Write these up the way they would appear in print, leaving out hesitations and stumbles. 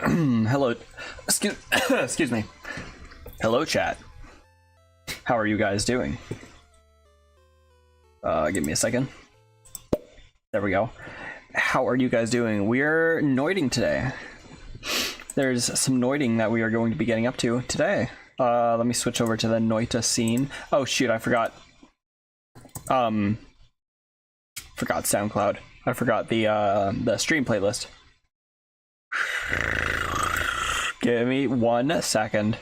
Hello. Excuse me. Hello, chat. How are you guys doing? Give me a second. There we go. How are you guys doing? We're noiting today. There's some noiting that we are going to be getting up to today. Let me switch over to the Noita scene. Oh shoot, I forgot. Forgot SoundCloud. I forgot the stream playlist. Give me 1 second.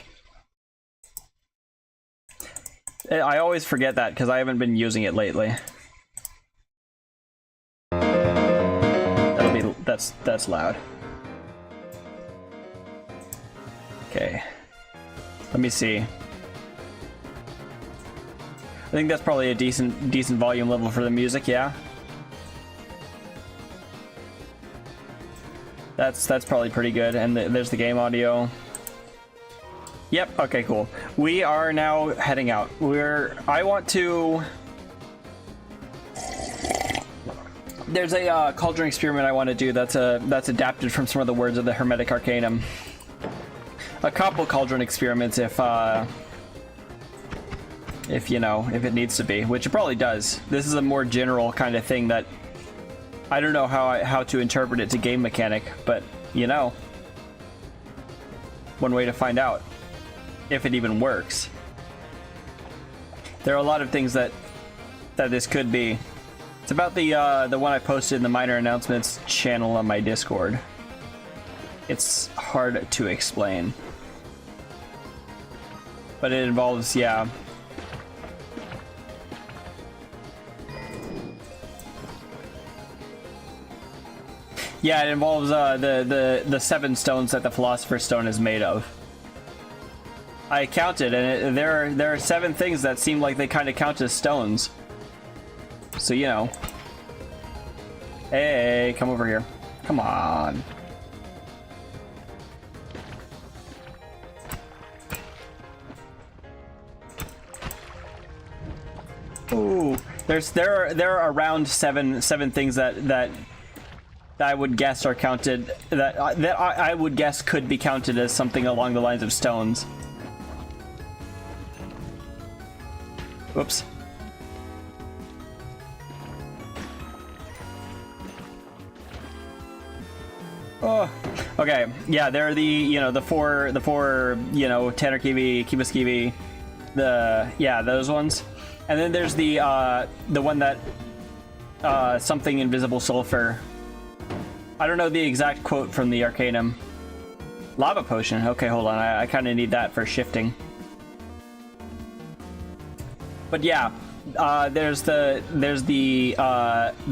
I always forget that because I haven't been using it lately. That's loud. Okay. Let me see. I think that's probably a decent volume level for the music, yeah. That's probably pretty good, and there's the game audio. Yep, okay, cool. We are now heading out. I want to... There's a cauldron experiment I want to do that's adapted from some of the words of the Hermetic Arcanum. A couple cauldron experiments if you know, if it needs to be, which it probably does. This is a more general kind of thing that I don't know how to interpret it to game mechanic, but you know, one way to find out if it even works. There are a lot of things that this could be. It's about the one I posted in the minor announcements channel on my Discord. It's hard to explain, but it involves, yeah. Yeah, it involves the 7 stones that the Philosopher's Stone is made of. I counted, and there are 7 things that seem like they kind of count as stones. So you know. Hey, come over here. Come on. Ooh, there are around seven things that I would guess are counted, that I would guess could be counted as something along the lines of stones. Whoops. Oh, okay. Yeah, there are the four Tanner Kiwi, Kibaskiwi, those ones, and then there's the one that something invisible sulfur. I don't know the exact quote from the Arcanum. Lava potion. Okay, hold on. I kind of need that for shifting. But yeah, there's the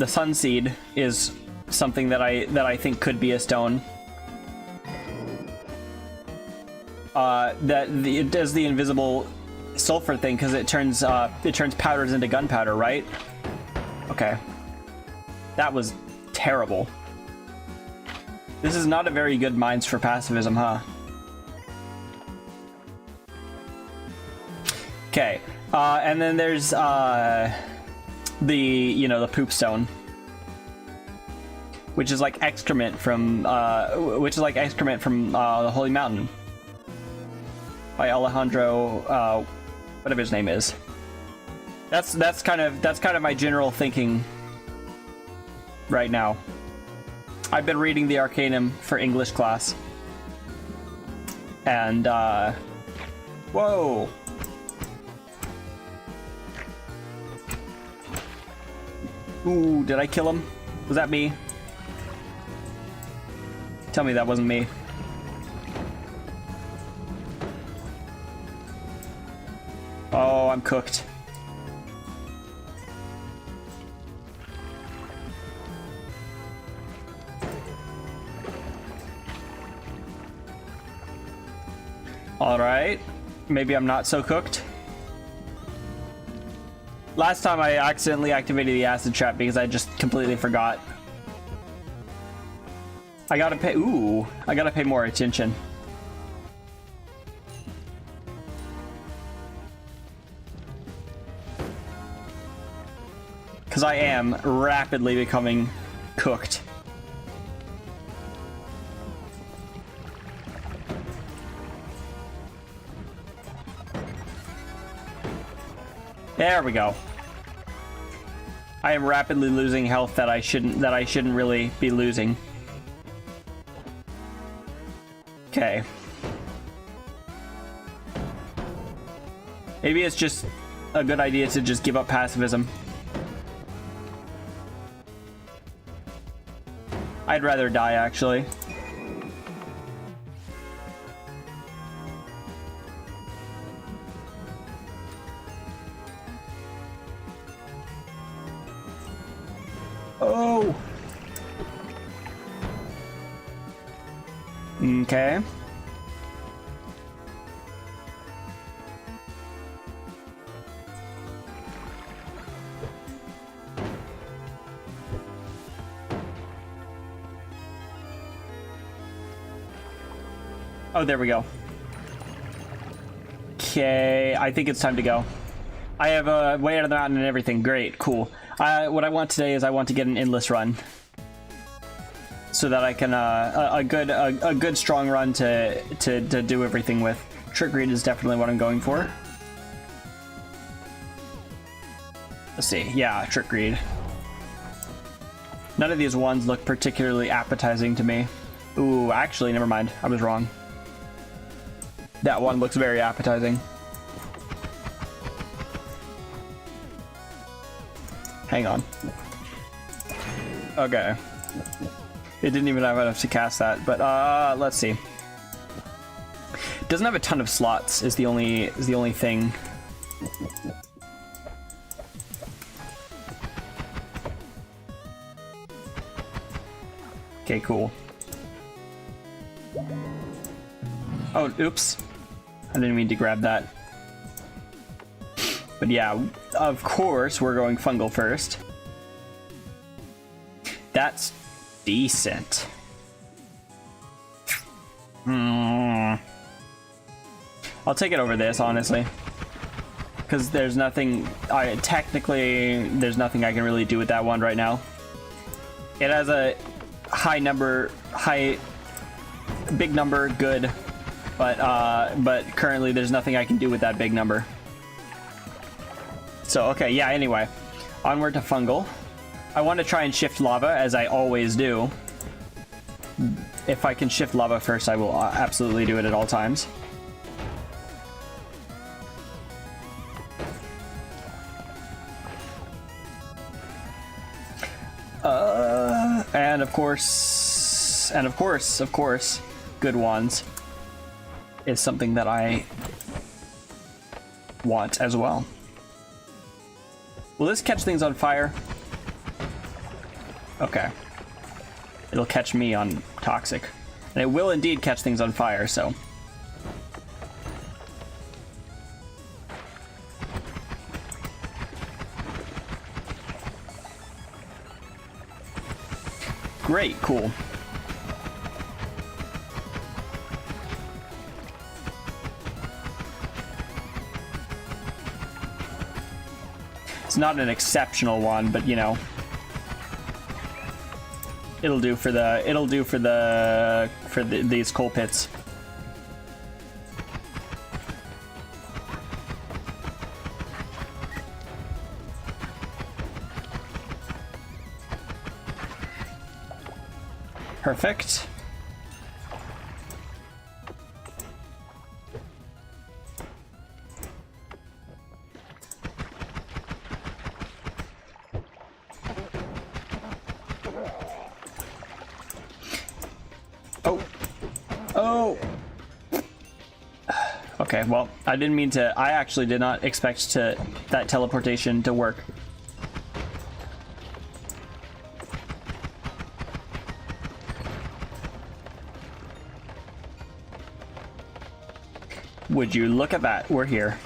sun seed is something that I think could be a stone. It does the invisible sulfur thing because it turns powders into gunpowder, right? Okay, that was terrible. This is not a very good Minds for Pacifism, huh? Okay, and then there's the poop stone, which is like excrement from the Holy Mountain by Alejandro, whatever his name is. That's kind of my general thinking right now. I've been reading the Arcanum for English class, and whoa. Ooh, did I kill him? Was that me? Tell me that wasn't me. Oh, I'm cooked. Alright. Maybe I'm not so cooked. Last time I accidentally activated the acid trap because I just completely forgot. I gotta pay more attention. Because I am rapidly becoming cooked. There we go. I am rapidly losing health that I shouldn't really be losing. Okay. Maybe it's just a good idea to just give up pacifism. I'd rather die, actually. Oh! Okay. Oh, there we go. Okay, I think it's time to go. I have a way out of the mountain and everything. Great, cool. What I want today is I want to get an endless run, so that I can a good strong run to do everything with. Trick Greed is definitely what I'm going for. Let's see. Yeah, Trick Greed. None of these ones look particularly appetizing to me. Ooh, actually, never mind. I was wrong. That one looks very appetizing. Hang on. Okay. It didn't even have enough to cast that, but let's see. Doesn't have a ton of slots is the only thing. Okay, cool. Oh, oops. I didn't mean to grab that. But yeah, of course, we're going fungal first. That's decent. I'll take it over this, honestly. Because there's nothing... technically, there's nothing I can really do with that one right now. It has a big number, good. But currently there's nothing I can do with that big number. So, okay, yeah, anyway. Onward to fungal. I want to try and shift lava, as I always do. If I can shift lava first, I will absolutely do it at all times. And of course, good wands is something that I want as well. Will this catch things on fire? Okay. It'll catch me on toxic. And it will indeed catch things on fire, so. Great, cool. It's not an exceptional one, but you know, it'll do for these coal pits. Perfect. Oh. Okay, well, I didn't mean to. I actually did not expect that teleportation to work. Would you look at that? We're here.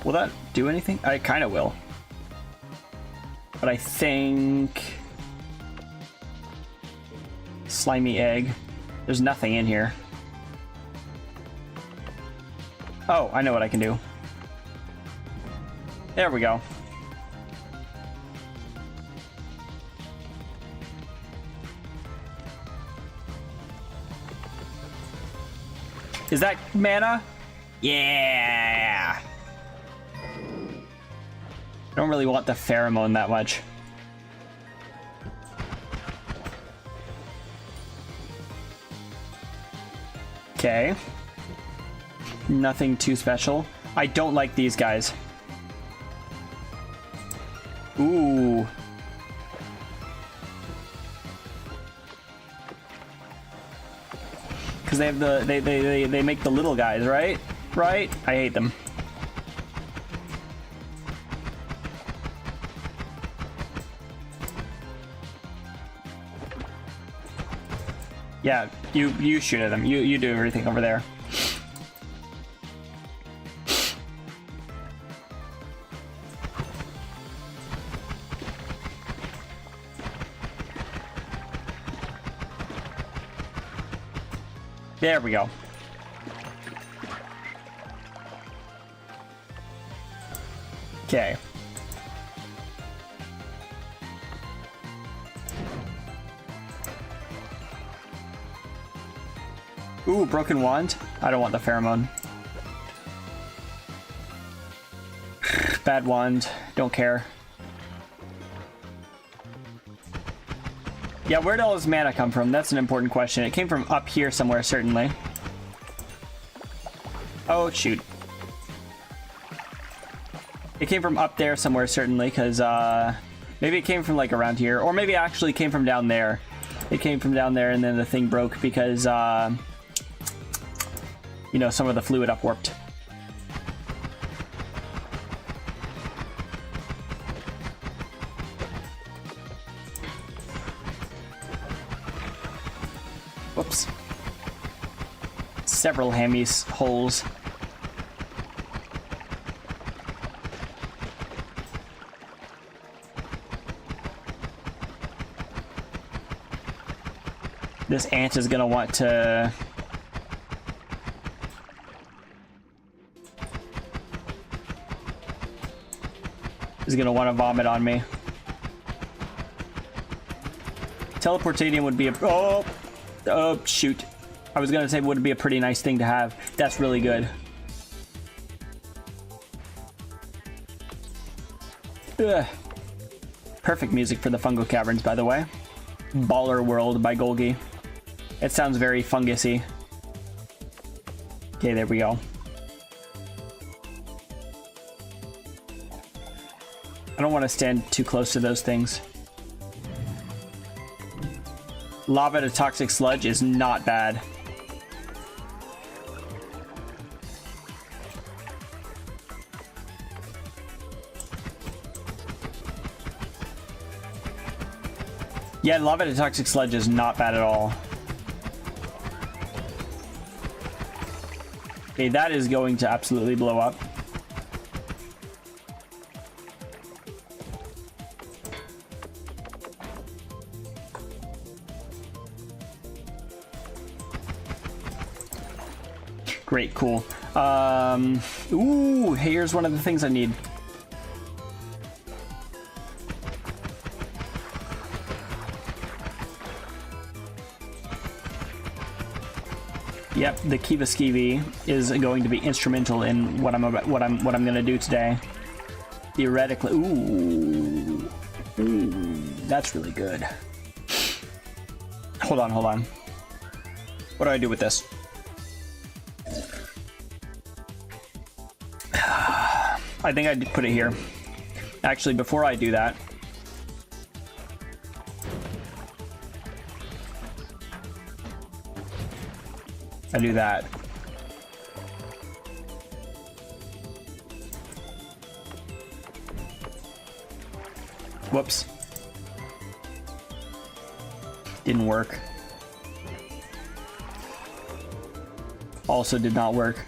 Will that do anything? I kind of will. But I think... Slimy egg. There's nothing in here. Oh, I know what I can do. There we go. Is that mana? Yeah! don't really want the pheromone that much. Okay. Nothing too special. I don't like these guys. Ooh. Because they have the they make the little guys, right? Right? I hate them. Yeah, you shoot at them. You do everything over there. There we go. Okay. Ooh, broken wand. I don't want the pheromone. Bad wand. Don't care. Yeah, where did all this mana come from? That's an important question. It came from up here somewhere, certainly. Oh, shoot. It came from up there somewhere, certainly, because maybe it came from like around here, or maybe it actually came from down there. It came from down there and then the thing broke because, you know, some of the fluid upwarped. Whoops. Several hammies holes. This ant is gonna want to... is gonna want to vomit on me. Teleportadium would be a... oh, shoot. I was gonna say would be a pretty nice thing to have. That's really good. Ugh. Perfect music for the Fungal Caverns, by the way. Baller World by Golgi. It sounds very fungusy. Okay, there we go. I don't want to stand too close to those things. Lava to toxic sludge is not bad. Yeah, lava to toxic sludge is not bad at all. Okay, that is going to absolutely blow up. Great, cool. Ooh, here's one of the things I need. Yep, the Kiva Skivi is going to be instrumental in what I'm gonna do today. Theoretically, ooh, that's really good. Hold on. What do I do with this? I think I'd put it here. Actually, before I do that, I do that. Whoops. Didn't work. Also did not work.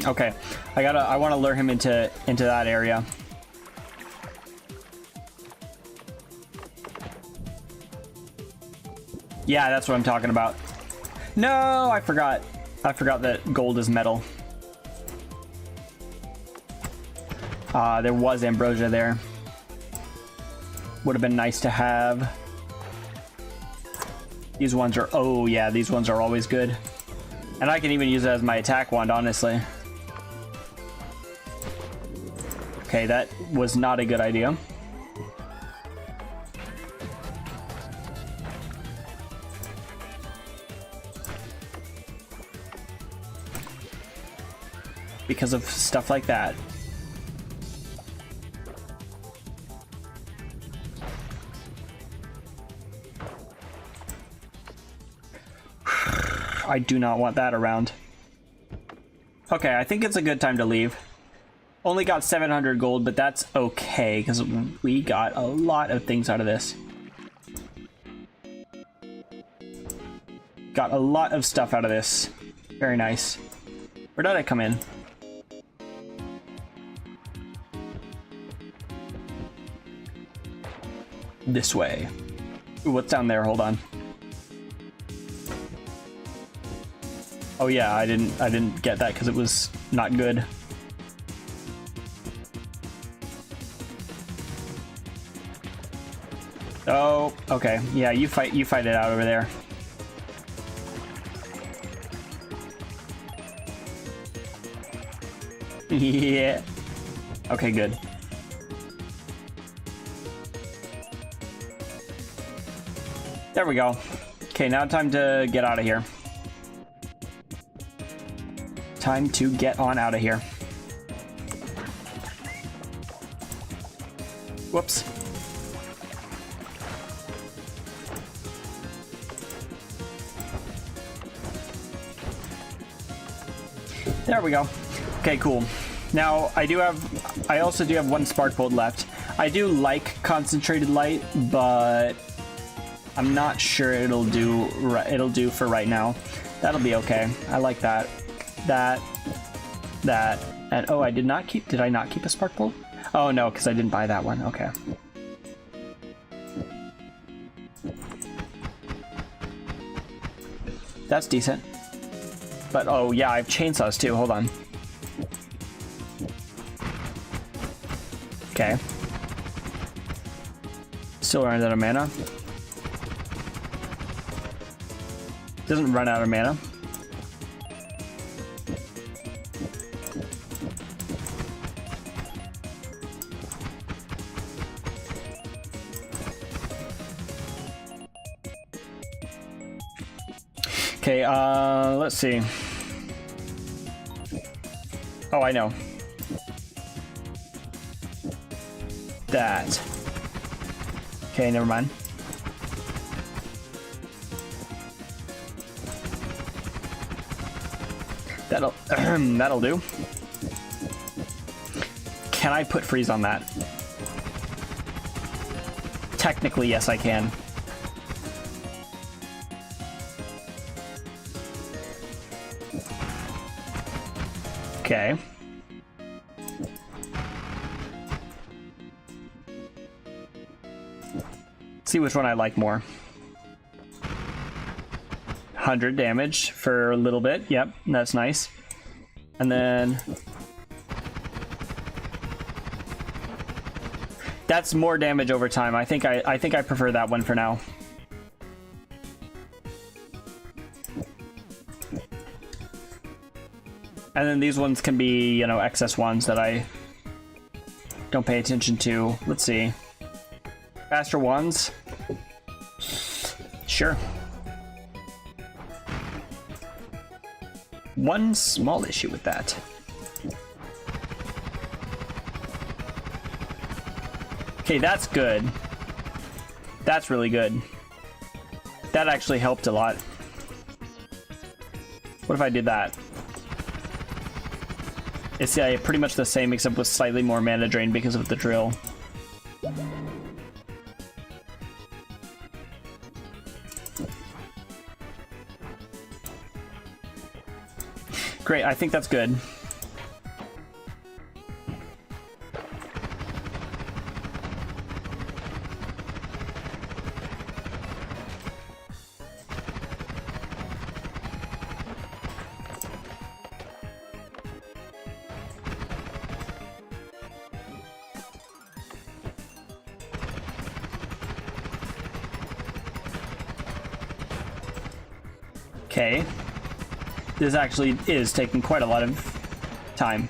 Okay. I want to lure him into that area. Yeah, that's what I'm talking about. No, I forgot. I forgot that gold is metal. There was ambrosia there. Would have been nice to have. These ones are, oh yeah, these ones are always good. And I can even use it as my attack wand, honestly. Okay, that was not a good idea. Because of stuff like that. I do not want that around. Okay, I think it's a good time to leave. Only got 700 gold, but that's okay, because we got a lot of things out of this. Got a lot of stuff out of this. Very nice. Where did I come in? This way. Ooh, what's down there? Hold on. Oh yeah, I didn't get that because it was not good. Oh, okay. Yeah, you fight it out over there. Yeah. Okay, good. There we go. Okay, now time to get out of here. Time to get on out of here. Whoops. There we go. Okay, cool. Now I also do have one spark bolt left. I do like concentrated light, but I'm not sure it'll do for right now. That'll be okay. I like that. That, and oh, did I not keep a spark bolt? Oh no, because I didn't buy that one. Okay. That's decent. But oh yeah, I have chainsaws too. Hold on. Okay. Still runs out of mana. Doesn't run out of mana. Okay, let's see. Oh, I know. That. Okay, never mind. That'll do. Can I put freeze on that? Technically, yes, I can. Okay. See which one I like more. 100 damage for a little bit. Yep, that's nice. And then that's more damage over time. I think I prefer that one for now. And then these ones can be, you know, excess ones that I don't pay attention to. Let's see. Faster ones. Sure. One small issue with that. Okay, that's good. That's really good. That actually helped a lot. What if I did that? It's pretty much the same except with slightly more mana drain because of the drill. Great, I think that's good. Okay. This actually is taking quite a lot of time.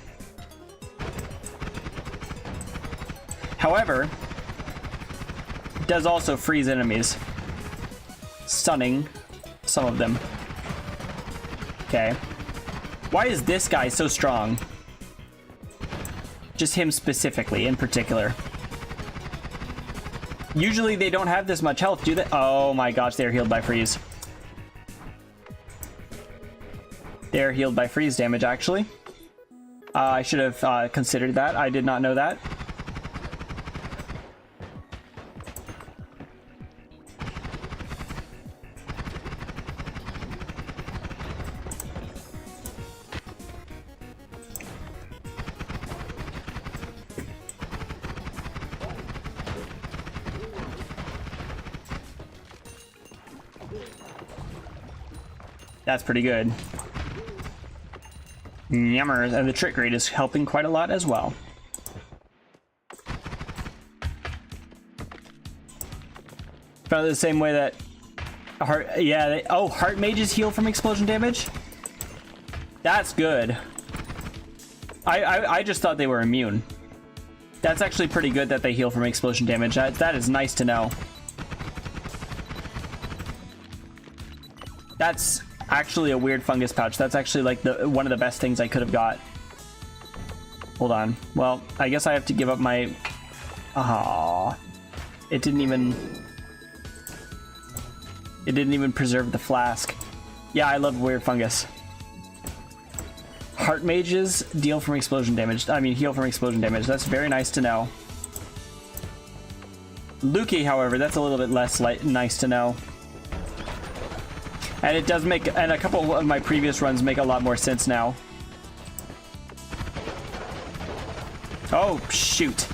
However, it does also freeze enemies, stunning some of them. Okay. Why is this guy so strong? Just him specifically, in particular. Usually they don't have this much health, do they? Oh my gosh, they're healed by freeze. They're healed by freeze damage, actually. I should have considered that. I did not know that. That's pretty good. Yummers, and the trick rate is helping quite a lot as well. Probably the same way that heart, yeah. Oh, heart mages heal from explosion damage. That's good. I just thought they were immune. That's actually pretty good that they heal from explosion damage. That is nice to know. That's actually a weird fungus pouch. That's actually like one of the best things I could have got. Hold on. Well, I guess I have to give up my... Ah, it didn't even preserve the flask. Yeah, I love weird fungus. Heart mages deal from explosion damage. I mean, heal from explosion damage. That's very nice to know. Lukey, however, that's a little bit less nice to know. And it does make, and a couple of my previous runs make a lot more sense now. Oh, shoot.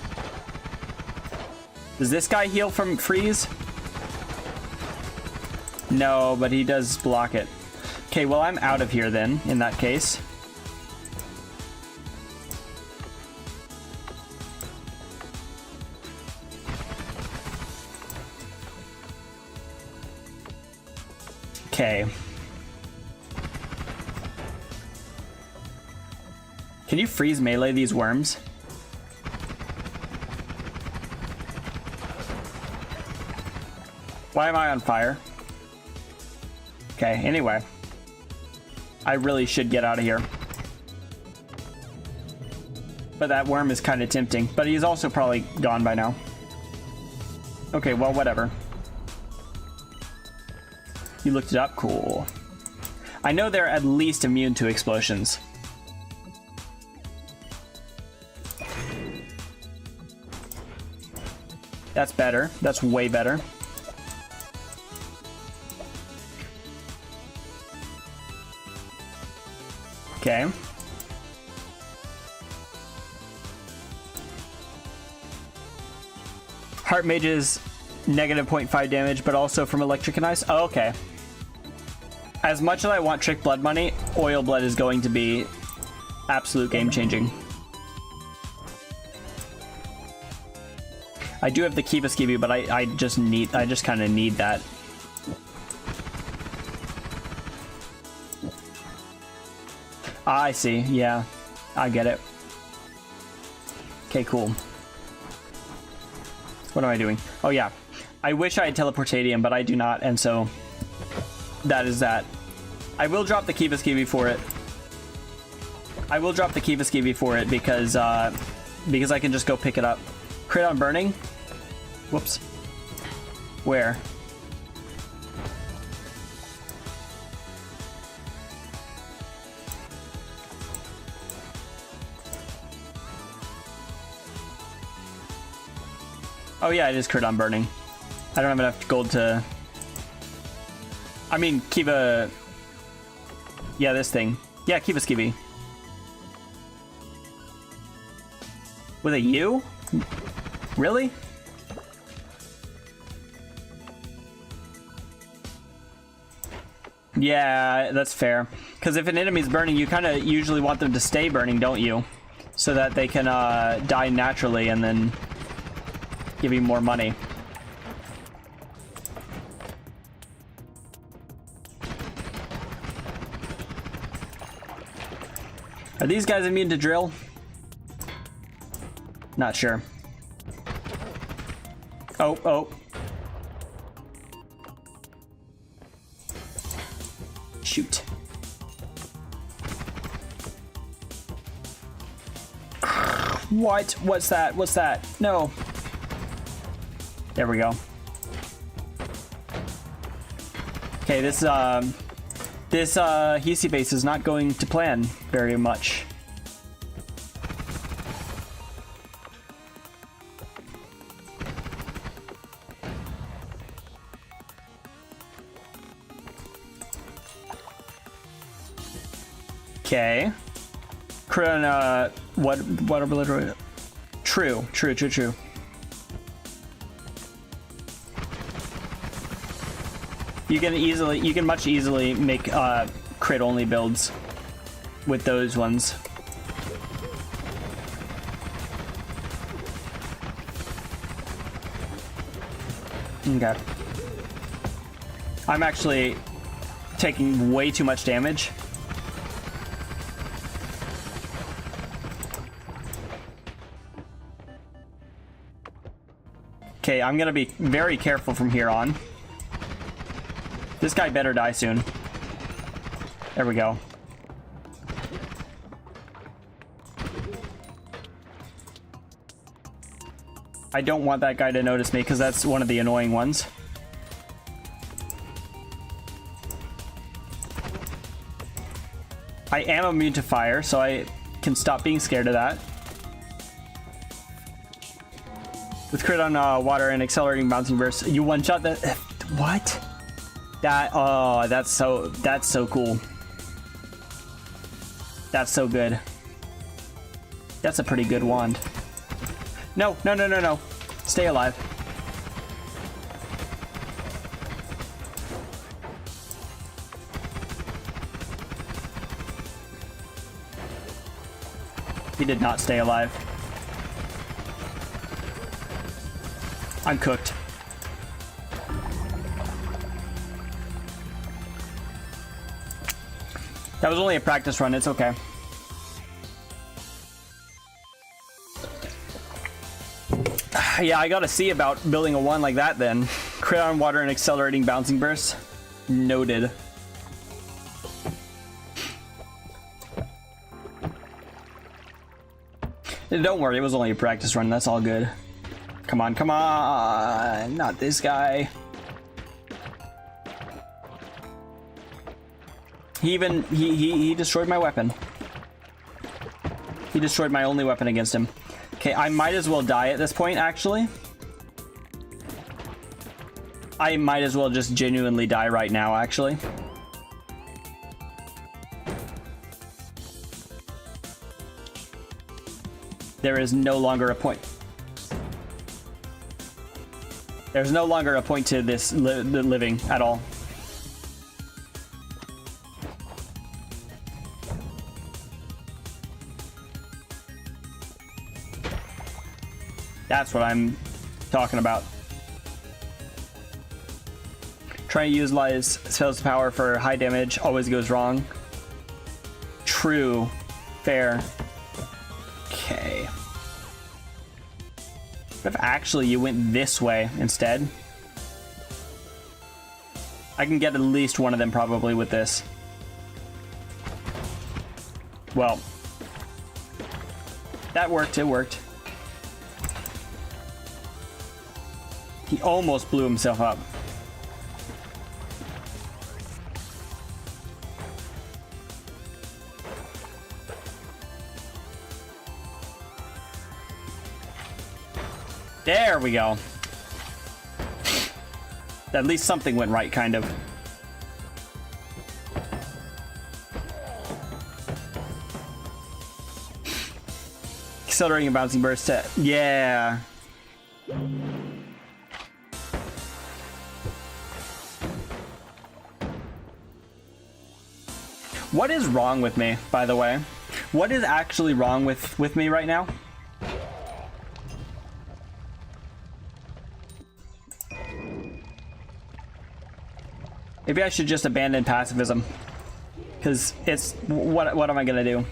Does this guy heal from freeze? No, but he does block it. Okay, well, I'm out of here then, in that case. Okay. Can you freeze melee these worms? Why am I on fire? Okay, anyway. I really should get out of here. But that worm is kind of tempting. But he's also probably gone by now. Okay, well, whatever. You looked it up? Cool. I know they're at least immune to explosions. That's better. That's way better. Okay. Heart mages, negative 0.5 damage, but also from electric and ice. Oh, okay. As much as I want Trick Blood money, Oil Blood is going to be absolute game-changing. I do have the Kiba Skibby, but I just kind of need that. Ah, I see. Yeah, I get it. Okay, cool. What am I doing? Oh yeah, I wish I had Teleportadium, but I do not, and so that is that. I will drop the Kiba Skibby for it. I will drop the Kiba Skibby for it because I can just go pick it up. Crit on burning? Whoops. Where? Oh yeah, it is crit on burning. I don't have enough gold to... I mean, Kiva... Yeah, this thing. Yeah, Kiva Skibby. With a U? Really? Yeah, that's fair. Because if an enemy's burning, you kind of usually want them to stay burning, don't you? So that they can die naturally and then give you more money. Are these guys immune to drill? Not sure. Oh, oh. Shoot. What? What's that? What's that? No. There we go. Okay, this Hisi base is not going to plan very much. Okay. What obliterate? True. You can much easily make crit only builds with those ones. Okay. I'm actually taking way too much damage. Okay, I'm gonna be very careful from here on. This guy better die soon. There we go. I don't want that guy to notice me because that's one of the annoying ones. I am immune to fire, so I can stop being scared of that. With crit on water and accelerating bouncing burst, you one-shot that. What? That, oh, that's so cool. That's so good. That's a pretty good wand. No. Stay alive. He did not stay alive. I'm cooked. That was only a practice run, it's okay. Yeah, I gotta see about building a one like that then. Crit on water and accelerating bouncing bursts. Noted. Don't worry, it was only a practice run, that's all good. Come on, not this guy. He destroyed my weapon. He destroyed my only weapon against him. Okay, I might as well die at this point, actually. I might as well just genuinely die right now, actually. There is no longer a point. There's no longer a point to this living at all. That's what I'm talking about. Trying to utilize spells power for high damage always goes wrong. True. Fair. Okay. What if actually you went this way instead? I can get at least one of them probably with this. Well, that worked, it worked. He almost blew himself up. There we go. At least something went right, kind of. Accelerating a bouncing burst set. Yeah. What is wrong with me, by the way? What is actually wrong with me right now? Maybe I should just abandon pacifism. Because it's... What am I gonna do?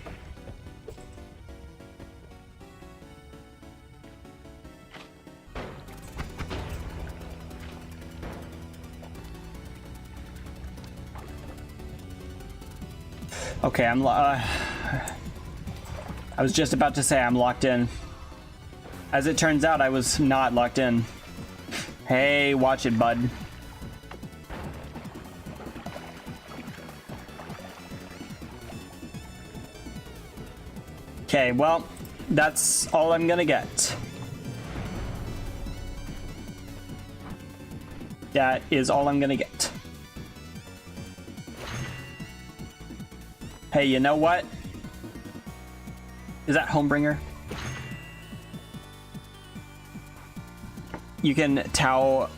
Okay, I was just about to say I'm locked in. As it turns out, I was not locked in. Hey, watch it, bud. Okay, well, that's all I'm gonna get. That is all I'm gonna get. Hey, you know what? Is that Homebringer? You can Tau a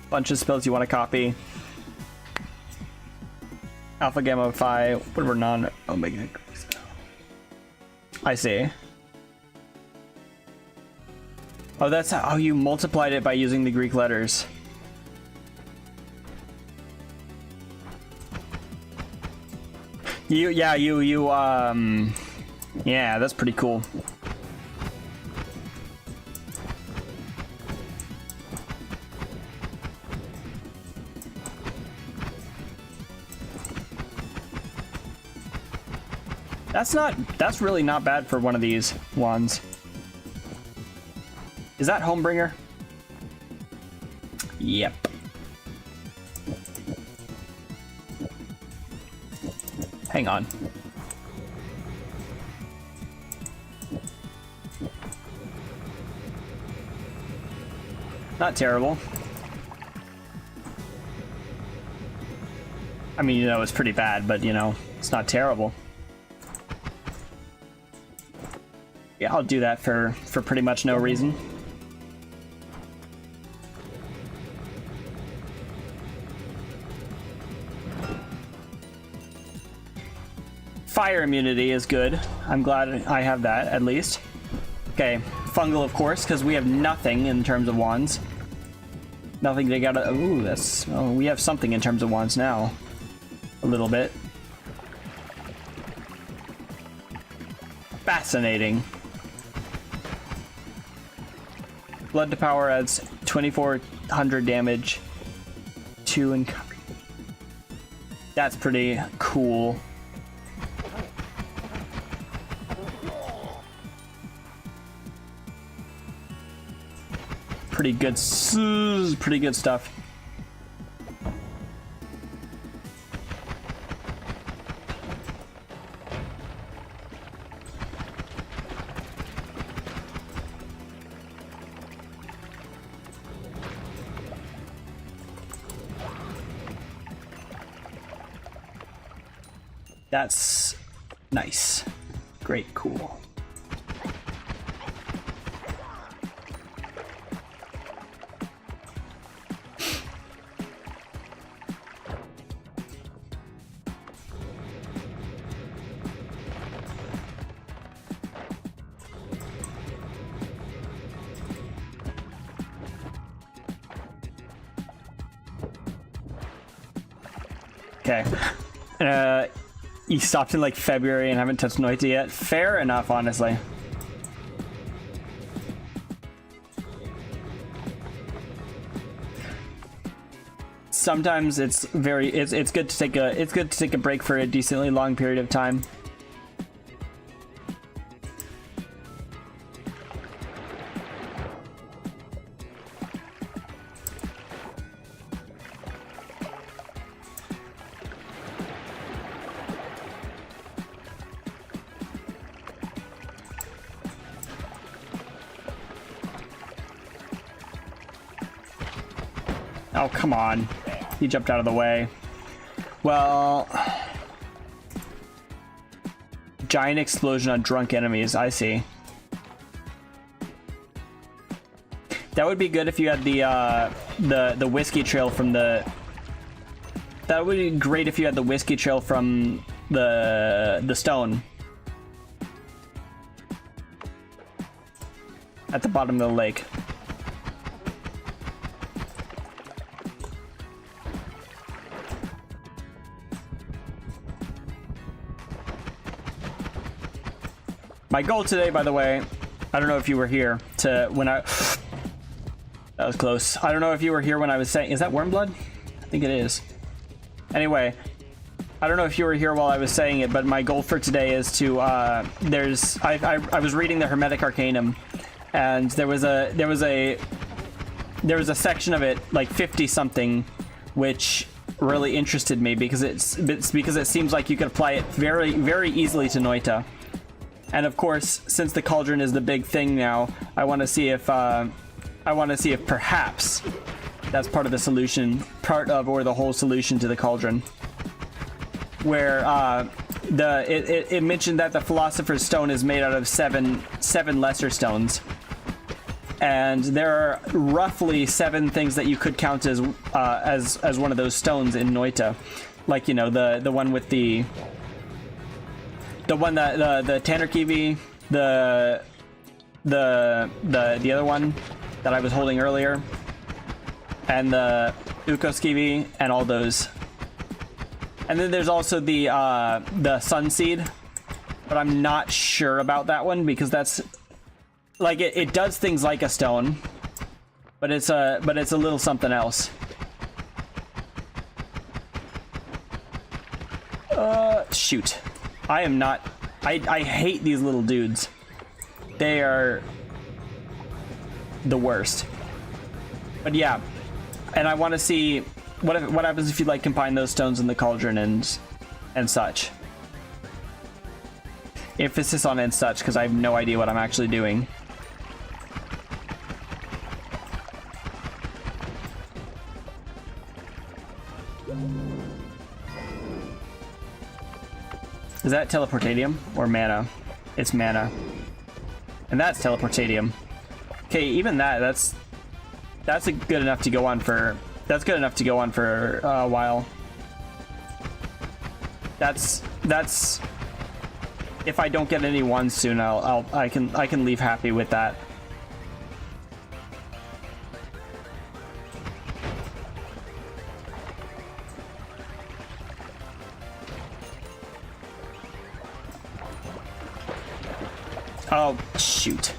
bunch of spells you want to copy. Alpha, Gamma, Phi, whatever non-Omega. I see. Oh, that's how you multiplied it by using the Greek letters. Yeah, that's pretty cool. That's really not bad for one of these ones. Is that Homebringer? Yep. Hang on. Not terrible. I mean, you know, it's pretty bad, but you know, it's not terrible. Yeah, I'll do that for pretty much no reason. Fire immunity is good. I'm glad I have that, at least. Okay, fungal, of course, because we have nothing in terms of wands. Nothing to get. Ooh, that's. Oh, we have something in terms of wands now. A little bit. Fascinating. Blood to power adds 2400 damage. 2 in cover. That's pretty cool. Pretty good stuff. That's nice. Great, cool. Okay. You stopped in like February and haven't touched Noita yet. Fair enough, honestly. Sometimes it's good to take a break for a decently long period of time. Oh, come on. He jumped out of the way. Well... Giant explosion on drunk enemies, I see. That would be good if you had the whiskey trail from the... That would be great if you had the whiskey trail from the stone. At the bottom of the lake. My goal today, by the way, I don't know if you were here to when I... That was close. I don't know if you were here when I was saying... Is that worm blood? I think it is. Anyway, I don't know if you were here while I was saying it, but my goal for today is to I was reading the Hermetic Arcanum, and there was a section of it, like 50 something, which really interested me because it seems like you could apply it very, very easily to Noita. And of course, since the cauldron is the big thing now, I want to see if perhaps that's part of the solution, or the whole solution to the cauldron. Where it mentioned that the Philosopher's Stone is made out of seven lesser stones, and there are roughly 7 things that you could count as one of those stones in Noita, like, you know, the one with the that the Tanner Kiwi, the other one that I was holding earlier, and the Ukos Kiwi, and all those. And then there's also the Sun Seed, but I'm not sure about that one because that's like it does things like a stone, but it's a little something else. Shoot. I am not. I hate these little dudes. They are the worst. But yeah, and I want to see what happens if you like combine those stones in the cauldron and such. Emphasis on and such, because I have no idea what I'm actually doing. Is that teleportadium or mana? It's mana. And that's teleportadium. Okay, even that's good enough to go on for. That's good enough to go on for a while. That's if I don't get any ones soon, I can leave happy with that. Oh, shoot.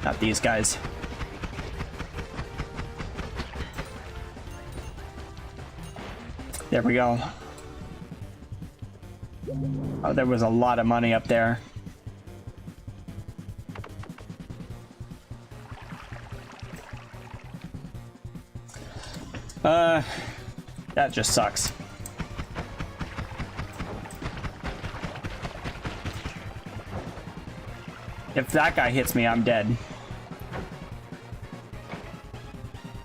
Not these guys. There we go. Oh, there was a lot of money up there. That just sucks. If that guy hits me, I'm dead.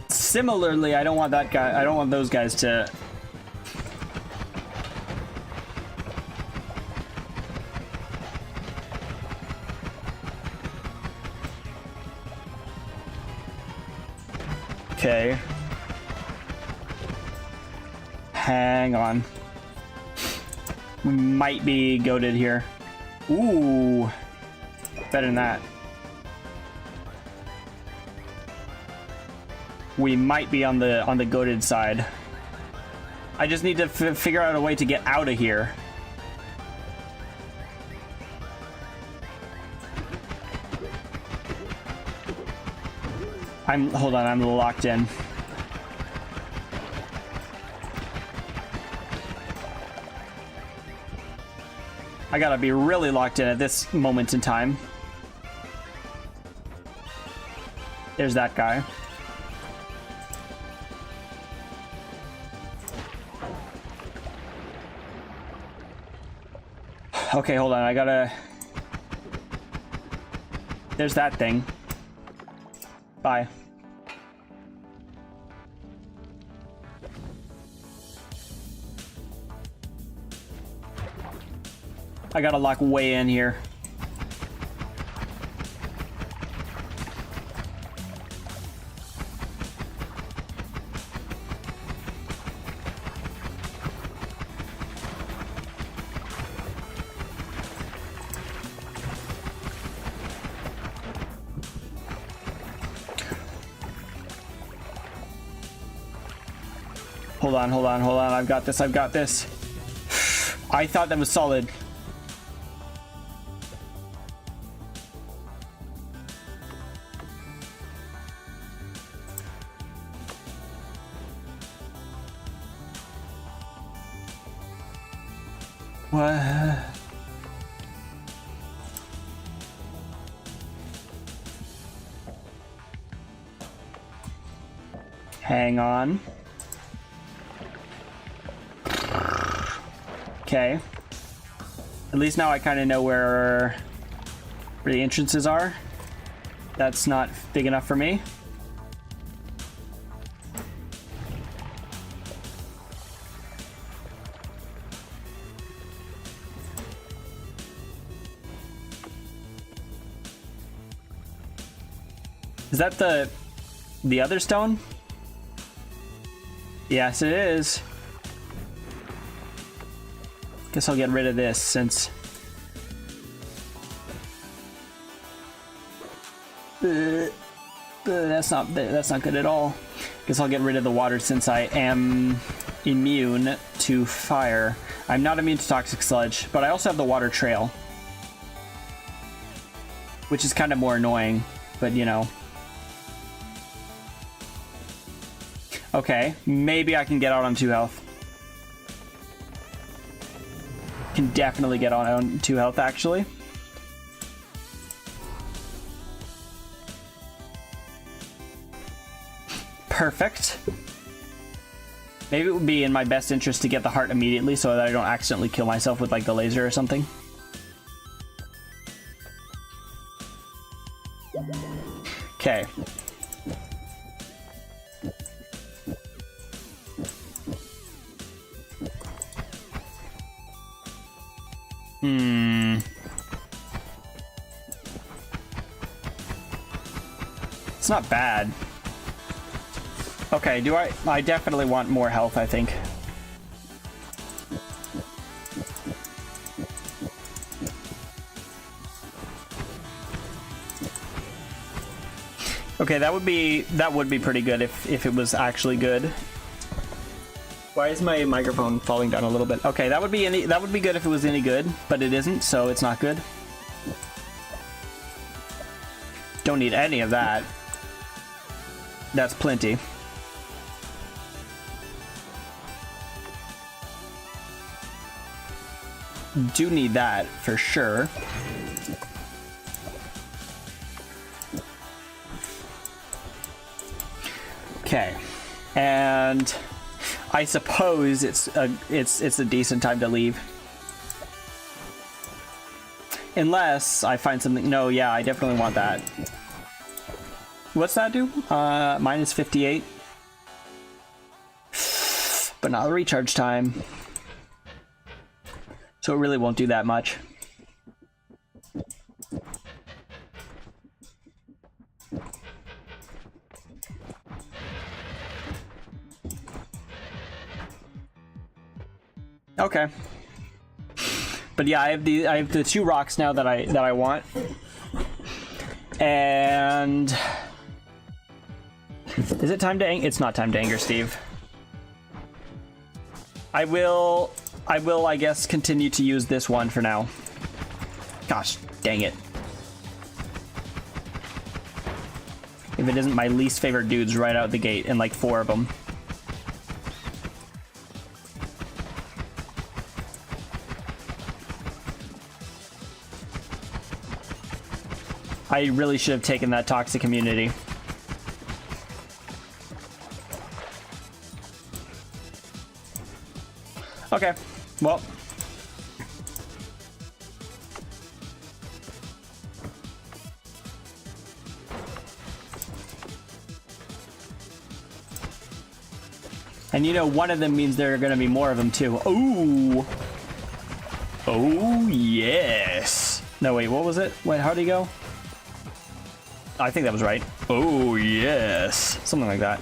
Similarly, I don't want that guy. I don't want those guys to. Okay. Hang on. We might be goated here. Ooh. Better than that. We might be on the goated side. I just need to figure out a way to get out of here. Hold on, I'm locked in. I gotta be really locked in at this moment in time. There's that guy. Okay, hold on, I gotta... There's that thing. Bye. I gotta lock way in here. Hold on, hold on, hold on. I've got this, I've got this. I thought that was solid. What? Hang on. Okay. At least now I kind of know where the entrances are. That's not big enough for me. Is that the other stone? Yes, it is. Guess I'll get rid of this since... that's not good at all. Guess I'll get rid of the water since I am immune to fire. I'm not immune to toxic sludge, but I also have the water trail, which is kind of more annoying, but you know. Okay, maybe I can get out on 2 health. Can definitely get on 2 health, actually. Perfect. Maybe it would be in my best interest to get the heart immediately so that I don't accidentally kill myself with like the laser or something. Okay. It's not bad. Okay, I definitely want more health, I think. Okay, that would be pretty good if it was actually good. Why is my microphone falling down a little bit? Okay, that would be good if it was any good, but it isn't, so it's not good. Don't need any of that. That's plenty. Do need that for sure. Okay, and I suppose it's a decent time to leave, unless I find something. No, yeah, I definitely want that. What's that do? Minus 58, but not the recharge time. So it really won't do that much. Okay. But yeah, I have the 2 rocks now that I want. And is it time to it's not time to anger Steve. I will, I guess, continue to use this one for now. Gosh, dang it. If it isn't my least favorite dudes right out the gate, and like 4 of them. I really should have taken that toxic immunity. Okay, well. And you know, one of them means there are going to be more of them too. Ooh. Oh, yes. No, wait, what was it? Wait, how'd he go? I think that was right. Oh, yes. Something like that.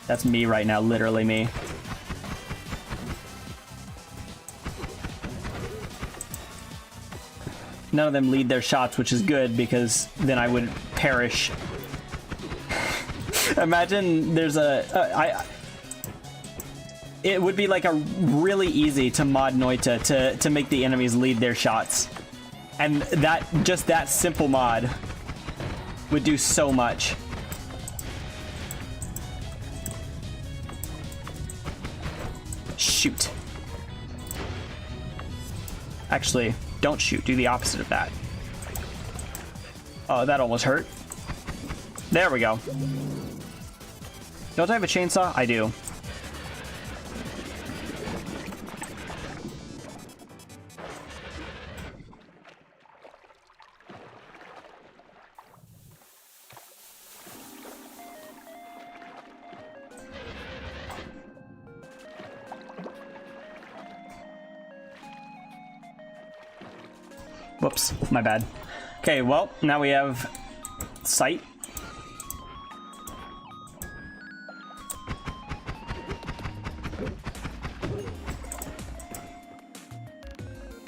That's me right now, literally me. None of them lead their shots, which is good, because then I would perish. Imagine there's it would be like a really easy to mod Noita to make the enemies lead their shots. And just that simple mod would do so much. shoot. Actually, don't shoot. Do the opposite of that. Oh, that almost hurt. There we go. Don't I have a chainsaw? I do. Whoops, my bad. Okay, well, now we have sight.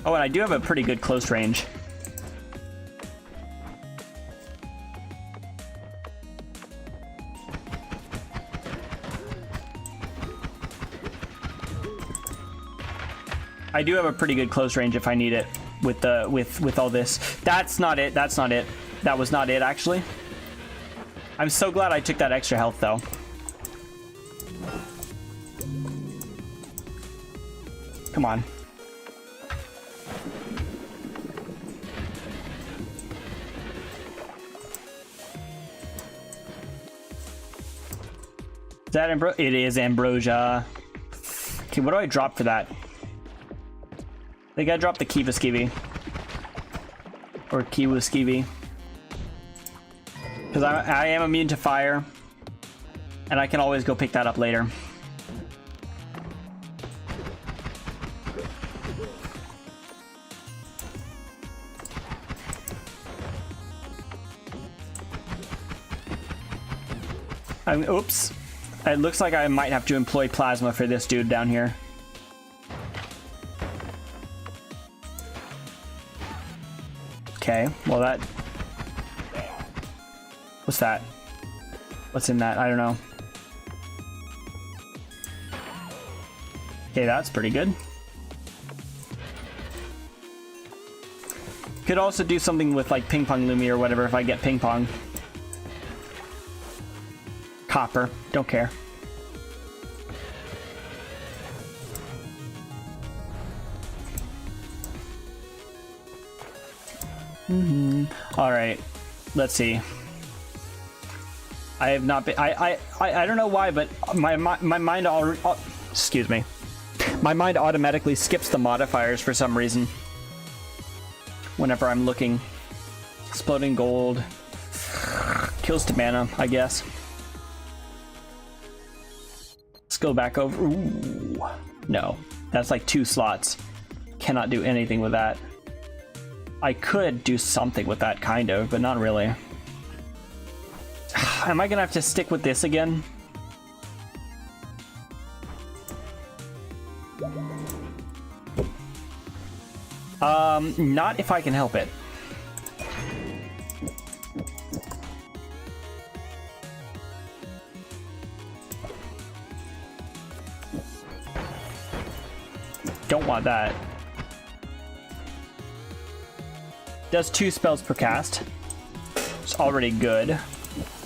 Oh, and I do have a pretty good close range. I do have a pretty good close range if I need it with the with all this. That's not it. That's not it. That was not it, actually. I'm so glad I took that extra health, though. Come on. Is that ambrosia? It is ambrosia. Okay, what do I drop for that? I think I dropped the Kiva Skivy. Or Kiwa Skivy. Because I am immune to fire. And I can always go pick that up later. Oops. It looks like I might have to employ plasma for this dude down here. Okay, well that... What's that? What's in that? I don't know. Okay, that's pretty good. Could also do something with like ping pong Lumi or whatever if I get ping pong. Copper, don't care. All right, let's see. I have not been. I don't know why, but my mind already. Excuse me. My mind automatically skips the modifiers for some reason. Whenever I'm looking, exploding gold kills to mana, I guess. Let's go back over. Ooh, no, that's like 2 slots. Cannot do anything with that. I could do something with that, kind of, but not really. Am I gonna have to stick with this again? Not if I can help it. Don't want that. Does 2 spells per cast. It's already good.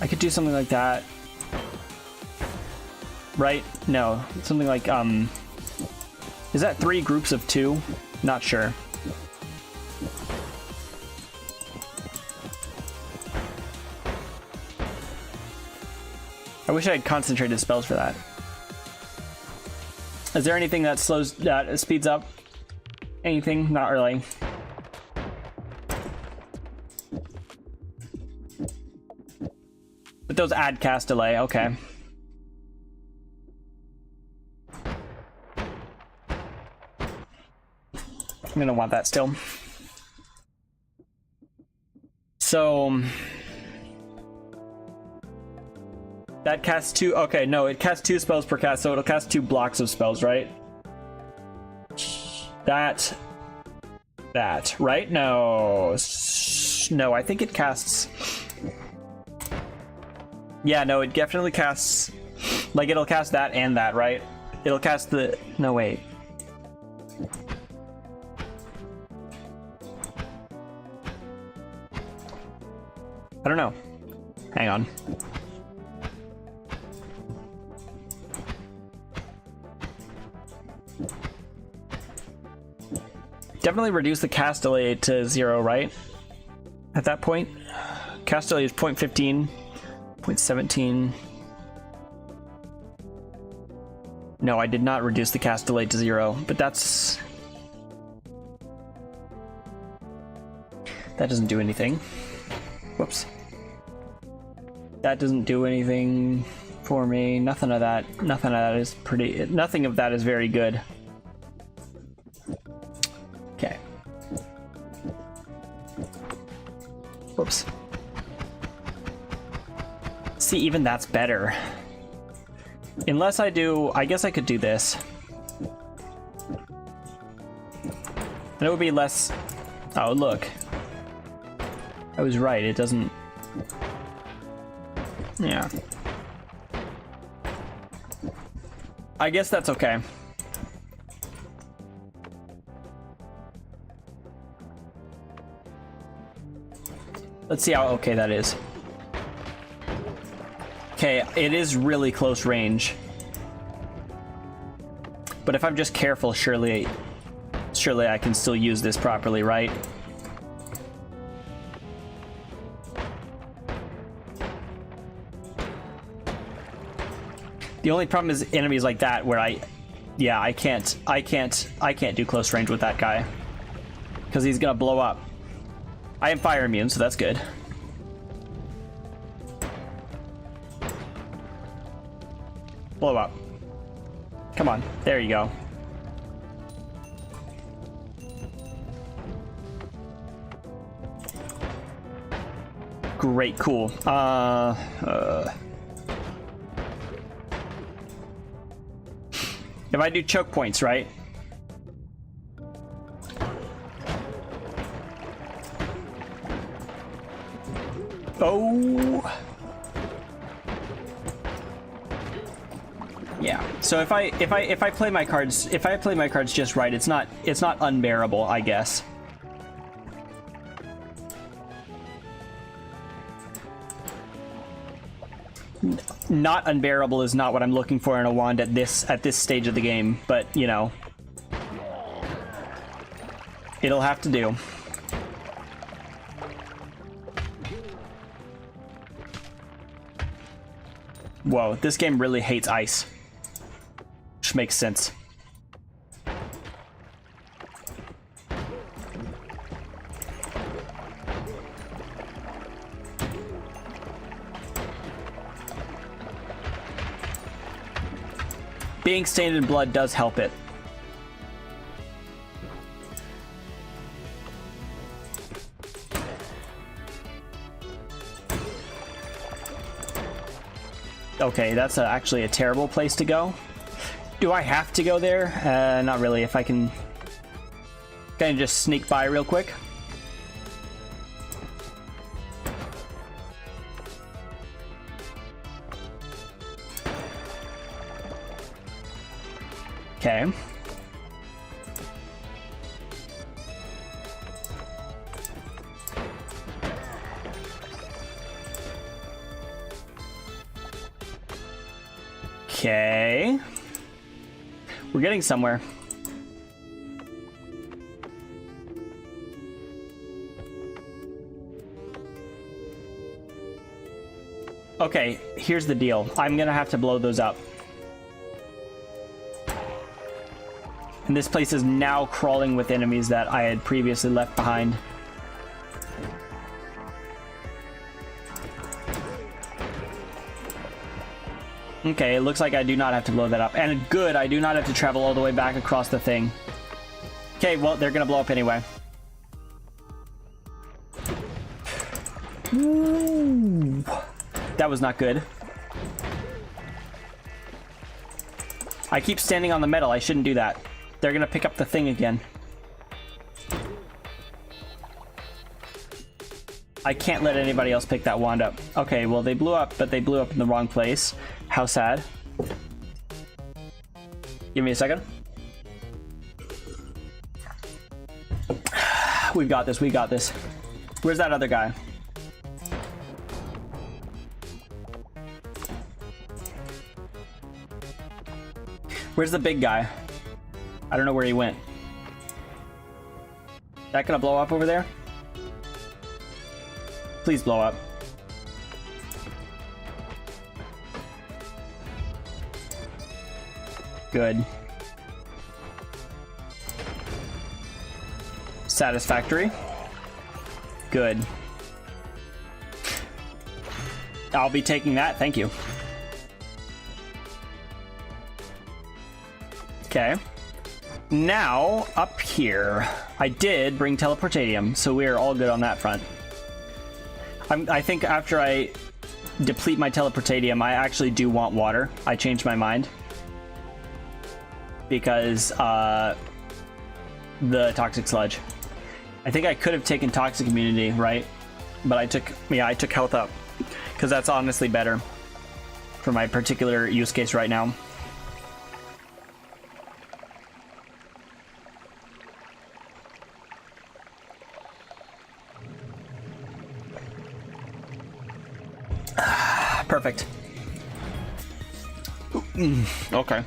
I could do something like that. Right? No. Something like, is that 3 groups of 2? Not sure. I wish I had concentrated spells for that. Is there anything that speeds up? Anything? Not really. But those add cast delay, okay. I'm gonna want that still. So that casts 2. Okay, no, it casts 2 spells per cast, so it'll cast 2 blocks of spells, right? That, right? No, no, I think it casts. Yeah, no, it definitely casts. Like, it'll cast that and that, right? It'll cast the. No, wait. I don't know. Hang on. Definitely reduce the cast delay to 0, right? At that point, cast delay is 0.15, 0.17. No, I did not reduce the cast delay to 0, but that doesn't do anything. Whoops. That doesn't do anything for me. Nothing of that is pretty. Nothing of that is very good. Okay. Whoops. See, even that's better. Unless I guess I could do this. And it would be less. Oh, look. I was right, it doesn't. Yeah. I guess that's okay. Let's see how okay that is. Okay, it is really close range. But if I'm just careful, surely I can still use this properly, right? The only problem is enemies like that where I can't do close range with that guy. Because he's gonna blow up. I am fire immune, so that's good. Blow up. Come on, there you go. Great, cool. If I do choke points, right? Oh. Yeah. So if I play my cards just right, it's not unbearable, I guess. Not unbearable is not what I'm looking for in a wand at this stage of the game, but you know, it'll have to do. Whoa, this game really hates ice, which makes sense. Being stained in blood does help it. Okay, that's actually a terrible place to go. Do I have to go there? Not really. If I can kind of just sneak by real quick. Okay. Okay. We're getting somewhere. Okay, here's the deal. I'm gonna have to blow those up. And this place is now crawling with enemies that I had previously left behind. Okay, it looks like I do not have to blow that up. And good, I do not have to travel all the way back across the thing. Okay, well, they're gonna blow up anyway. Ooh, that was not good. I keep standing on the metal. I shouldn't do that. They're gonna pick up the thing again. I can't let anybody else pick that wand up. Okay, well, they blew up, but they blew up in the wrong place. How sad. Give me a second. We've got this, we got this. Where's that other guy? Where's the big guy? I don't know where he went. That gonna blow up over there? Please blow up. Good. Satisfactory. Good. I'll be taking that, thank you. Okay. Now, up here. I did bring teleportatium, so we're all good on that front. I think after I deplete my teleportatium, I actually do want water. I changed my mind. Because, the toxic sludge. I think I could have taken toxic immunity, right? But I took health up. Because that's honestly better for my particular use case right now. Perfect. Okay.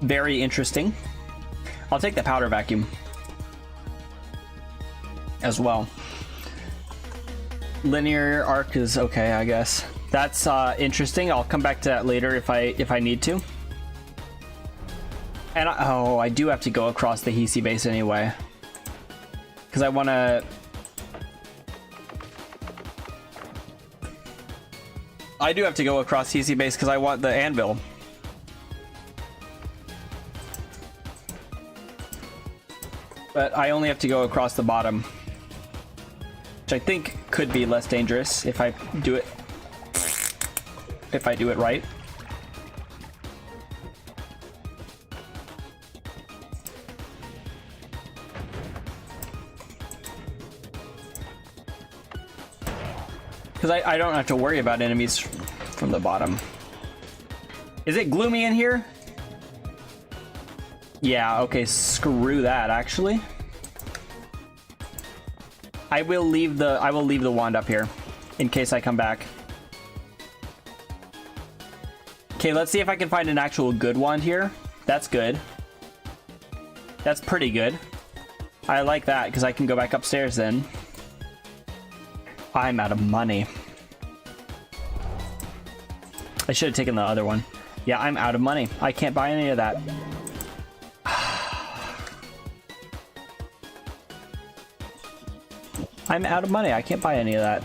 Very interesting. I'll take the powder vacuum as well. Linear arc is okay, I guess. That's interesting. I'll come back to that later if I need to. And I do have to go across the Hisi base anyway, because I want to. I do have to go across Hisi base because I want the anvil. But I only have to go across the bottom, which I think could be less dangerous if I do it. If I do it right. Because I don't have to worry about enemies from the bottom. Is it gloomy in here? Yeah, okay, screw that, actually. I will leave the wand up here in case I come back. Okay, let's see if I can find an actual good wand here. That's good. That's pretty good. I like that because I can go back upstairs then. I'm out of money. I should have taken the other one. Yeah, I'm out of money. I can't buy any of that. I'm out of money. I can't buy any of that.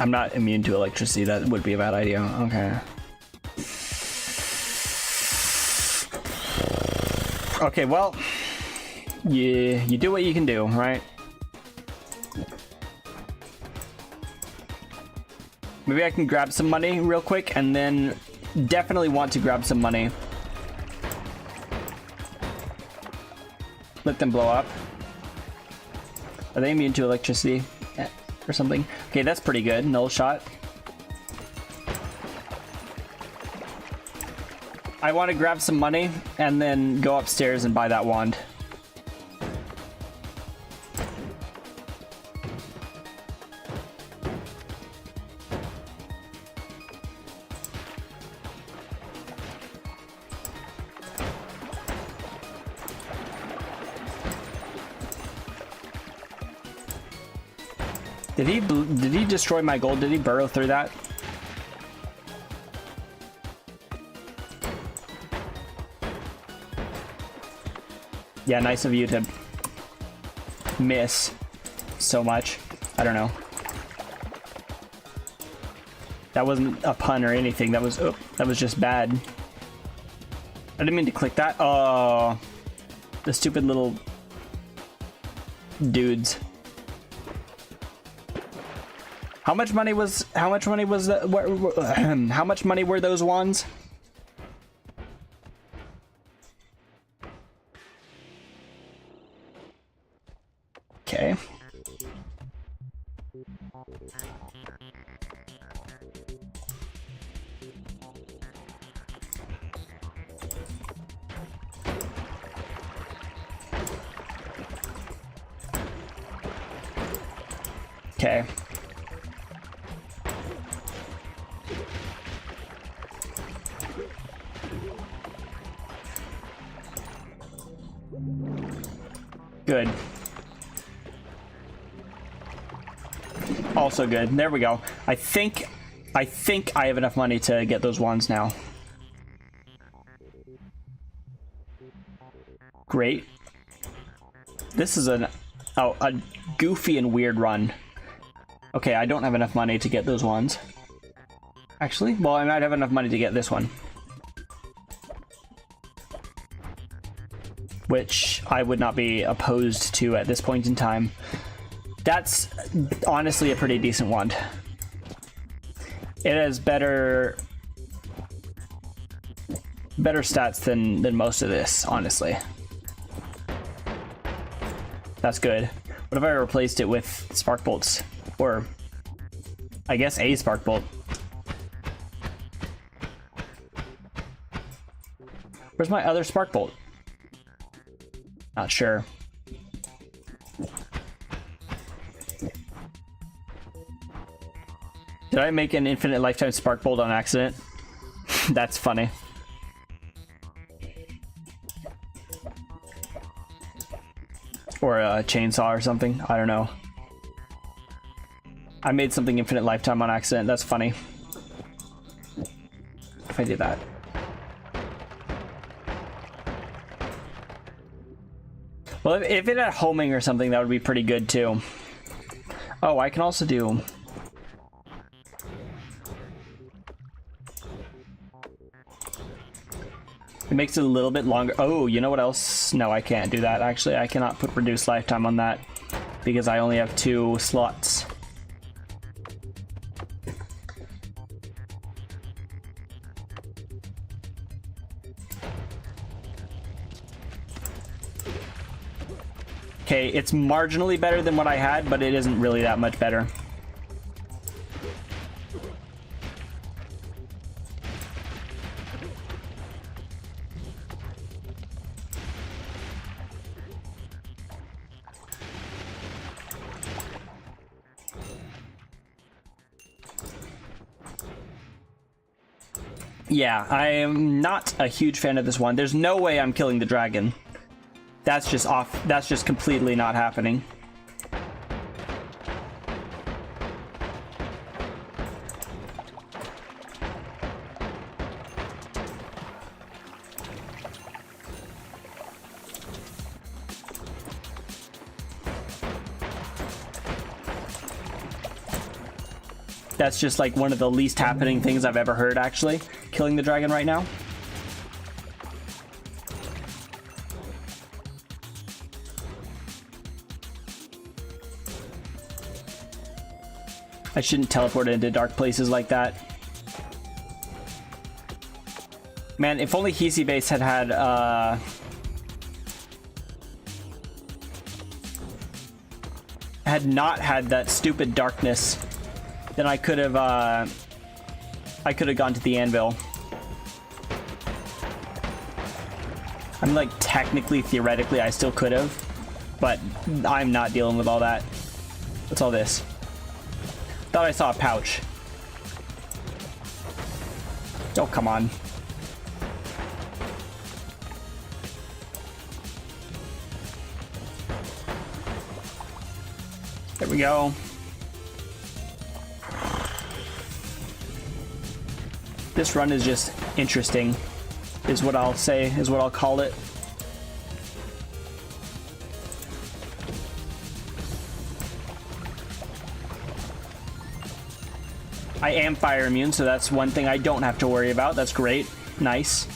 I'm not immune to electricity. That would be a bad idea. Okay. Okay, well, you do what you can do, right? Maybe I can grab some money real quick, and then definitely want to grab some money. Let them blow up. Are they immune to electricity or something? Okay, that's pretty good. Null shot. I want to grab some money and then go upstairs and buy that wand. Did he destroy my gold? Did he burrow through that? Yeah, nice of you to miss so much. I don't know. That wasn't a pun or anything. That was just bad. I didn't mean to click that. Oh, the stupid little dudes. How much money was that? How much money were those wands? Okay. Okay. Good. Also good. There we go. I think I have enough money to get those wands now. Great. This is a goofy and weird run. Okay, I don't have enough money to get those wands. Actually, well, I might have enough money to get this one. Which I would not be opposed to at this point in time. That's honestly a pretty decent wand. It has better stats than most of this, honestly. That's good. What if I replaced it with spark bolts? Or I guess a spark bolt. Where's my other spark bolt? Not sure. Did I make an infinite lifetime spark bolt on accident? That's funny. Or a chainsaw or something. I don't know. I made something infinite lifetime on accident. That's funny. If I did that. Well, if it had homing or something, that would be pretty good too. Oh, I can also do... It makes it a little bit longer. Oh, you know what else? No, I can't do that. Actually, I cannot put reduced lifetime on that because I only have 2 slots. Okay, it's marginally better than what I had, but it isn't really that much better. Yeah, I am not a huge fan of this one. There's no way I'm killing the dragon. That's just off. That's just completely not happening. That's just like one of the least happening things I've ever heard, actually. Killing the dragon right now. I shouldn't teleport into dark places like that. Man, if only Hisi Base had not had that stupid darkness, then I could have gone to the anvil. I mean, like, technically, theoretically, I still could have, but I'm not dealing with all that. What's all this? Thought I saw a pouch. Oh, come on. There we go. This run is just interesting, is what I'll say, is what I'll call it. I am fire immune, so that's one thing I don't have to worry about. That's great. Nice.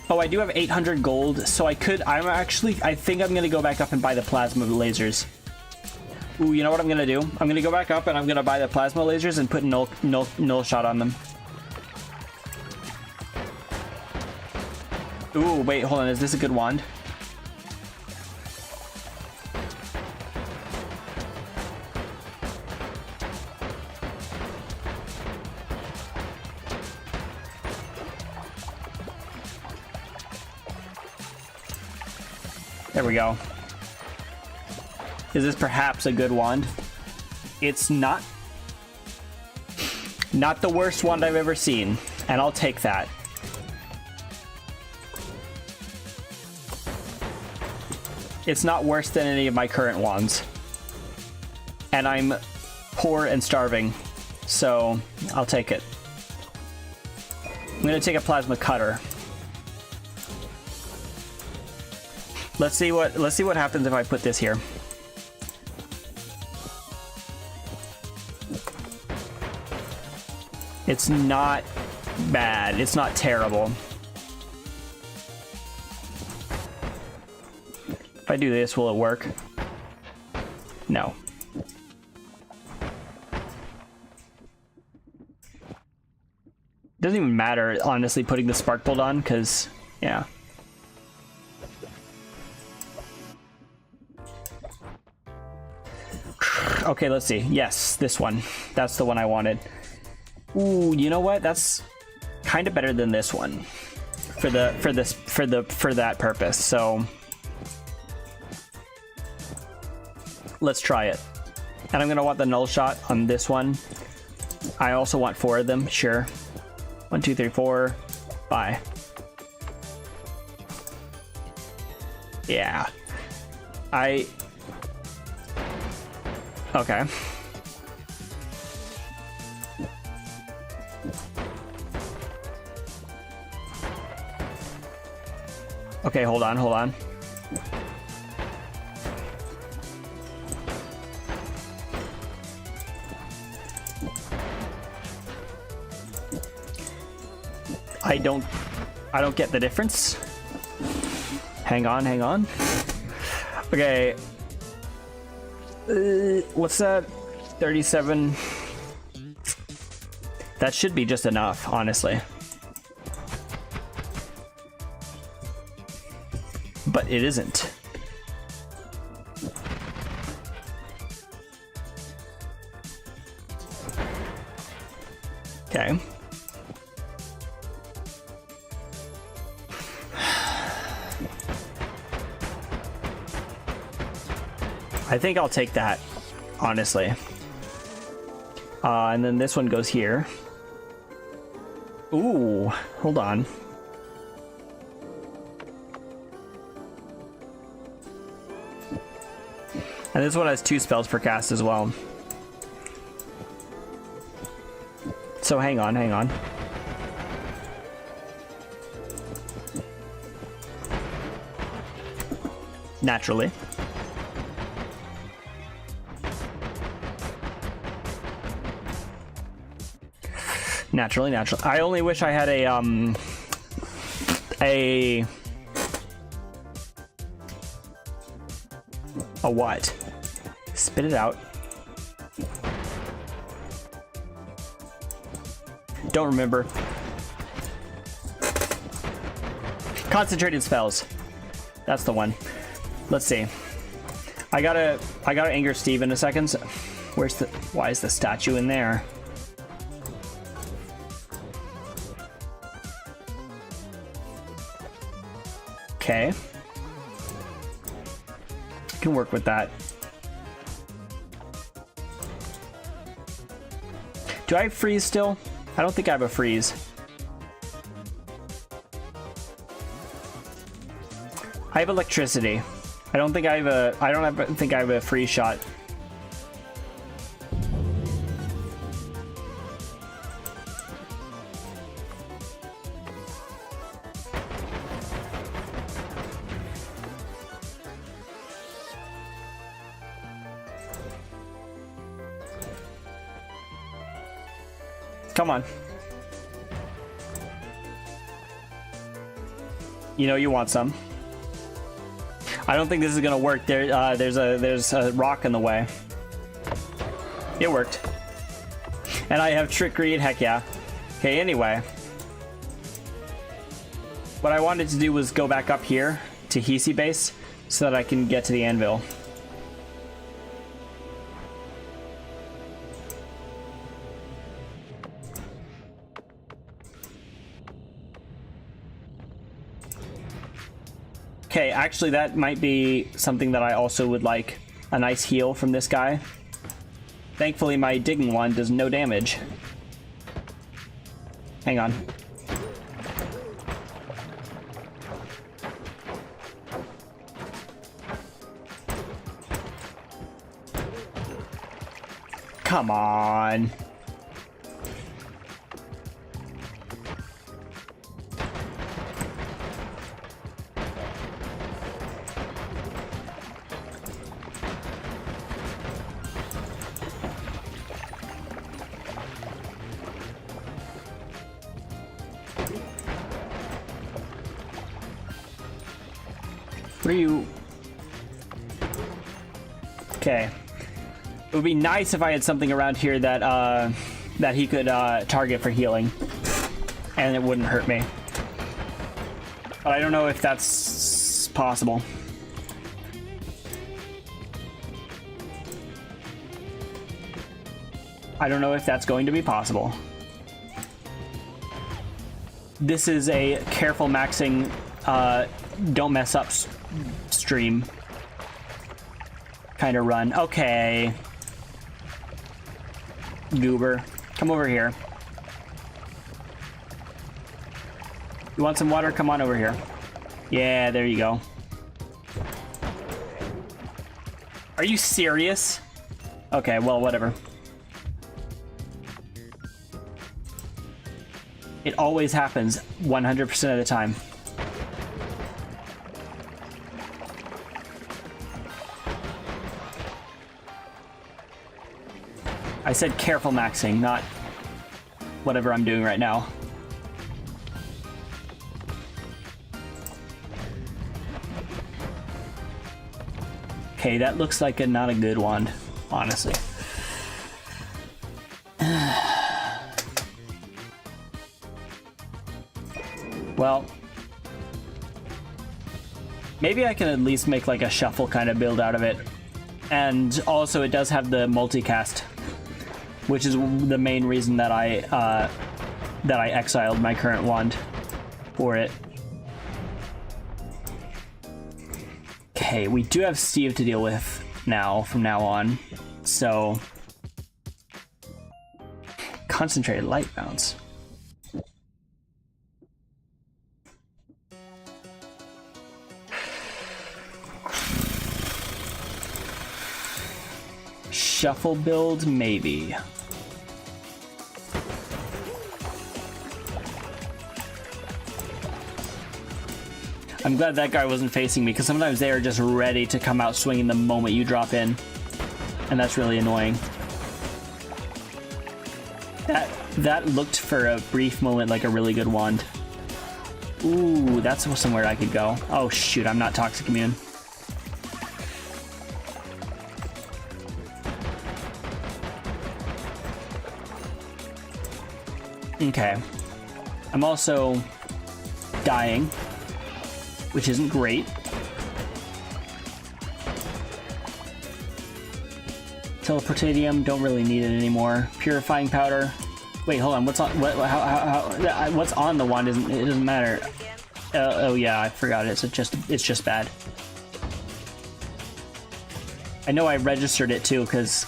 Oh, I do have 800 gold, so I think I'm gonna go back up and buy the plasma lasers. Ooh, you know what I'm gonna do? I'm gonna go back up and I'm gonna buy the plasma lasers and put null shot on them. Ooh, wait, hold on. Is this a good wand? There we go. Is this perhaps a good wand? It's not the worst wand I've ever seen, and I'll take that. It's not worse than any of my current wands. And I'm poor and starving, so I'll take it. I'm gonna take a plasma cutter. Let's see what happens if I put this here. It's not bad. It's not terrible. If I do this, will it work? No. Doesn't even matter, honestly, putting the spark bolt on, because, yeah. Okay, let's see. Yes, this one. That's the one I wanted. Ooh, you know what? That's kind of better than this one for that purpose. So let's try it. And I'm gonna want the null shot on this one. I also want 4 of them. Sure. 1, 2, 3, 4. Bye. Yeah. Okay. Okay, hold on, hold on. I don't get the difference. Hang on, hang on. Okay. What's that? 37. That should be just enough, honestly. But it isn't. Okay. I think I'll take that, honestly. And then this one goes here. Ooh, hold on. And this one has 2 spells per cast as well. So hang on, hang on. Naturally. Naturally. I only wish I had a what? Spit it out. Don't remember. Concentrated spells. That's the one. Let's see. I gotta anger Steve in a second. Why is the statue in there? Okay. Can work with that. Do I have freeze still? I don't think I have a freeze. I have electricity. I don't think I have a. I don't think I have a freeze shot. Come on. You know you want some. I don't think this is gonna work. There's a rock in the way. It worked. And I have trickery and heck yeah. Okay, anyway. What I wanted to do was go back up here to Hisi base so that I can get to the anvil. Okay, actually that might be something that I also would like. A nice heal from this guy. Thankfully my digging wand does no damage. Hang on. come on. What are you? Okay. It would be nice if I had something around here that that he could target for healing, and it wouldn't hurt me. But I don't know if that's possible. I don't know if that's going to be possible. This is a careful maxing, don't mess up stream kind of run. Okay. Goober, come over here. You want some water? Come on over here. Yeah, there you go. Are you serious? Okay, well, whatever. It always happens 100% of the time. I said careful maxing, not whatever I'm doing right now. Okay, that looks like not a good wand, honestly. Well, maybe I can at least make like a shuffle kind of build out of it. And also it does have the multicast, which is the main reason that I exiled my current wand for it. Okay, we do have Steve to deal with now, from now on, so... Concentrated light bounce. Shuffle build, maybe. I'm glad that guy wasn't facing me, because sometimes they are just ready to come out swinging the moment you drop in. And that's really annoying. That looked for a brief moment like a really good wand. Ooh, that's somewhere I could go. Oh shoot, I'm not toxic immune. Okay. I'm also dying, which isn't great. Teleportadium, don't really need it anymore. Purifying powder. Wait, hold on. What's on? What's on the wand? It doesn't matter. Oh yeah, I forgot it. It's just bad. I know I registered it too because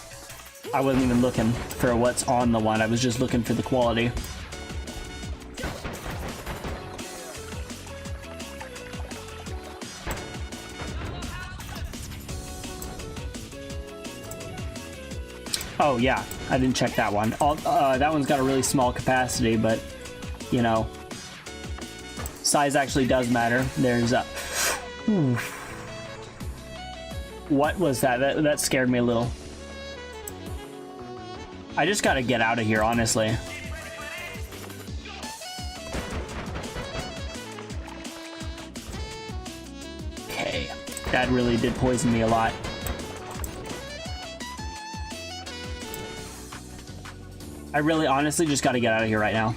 I wasn't even looking for what's on the wand. I was just looking for the quality. Oh yeah, I didn't check that one. That one's got a really small capacity, but you know, size actually does matter. There's a... What was that? That scared me a little. I just gotta get out of here, honestly. Okay, that really did poison me a lot. I really honestly just gotta get out of here right now.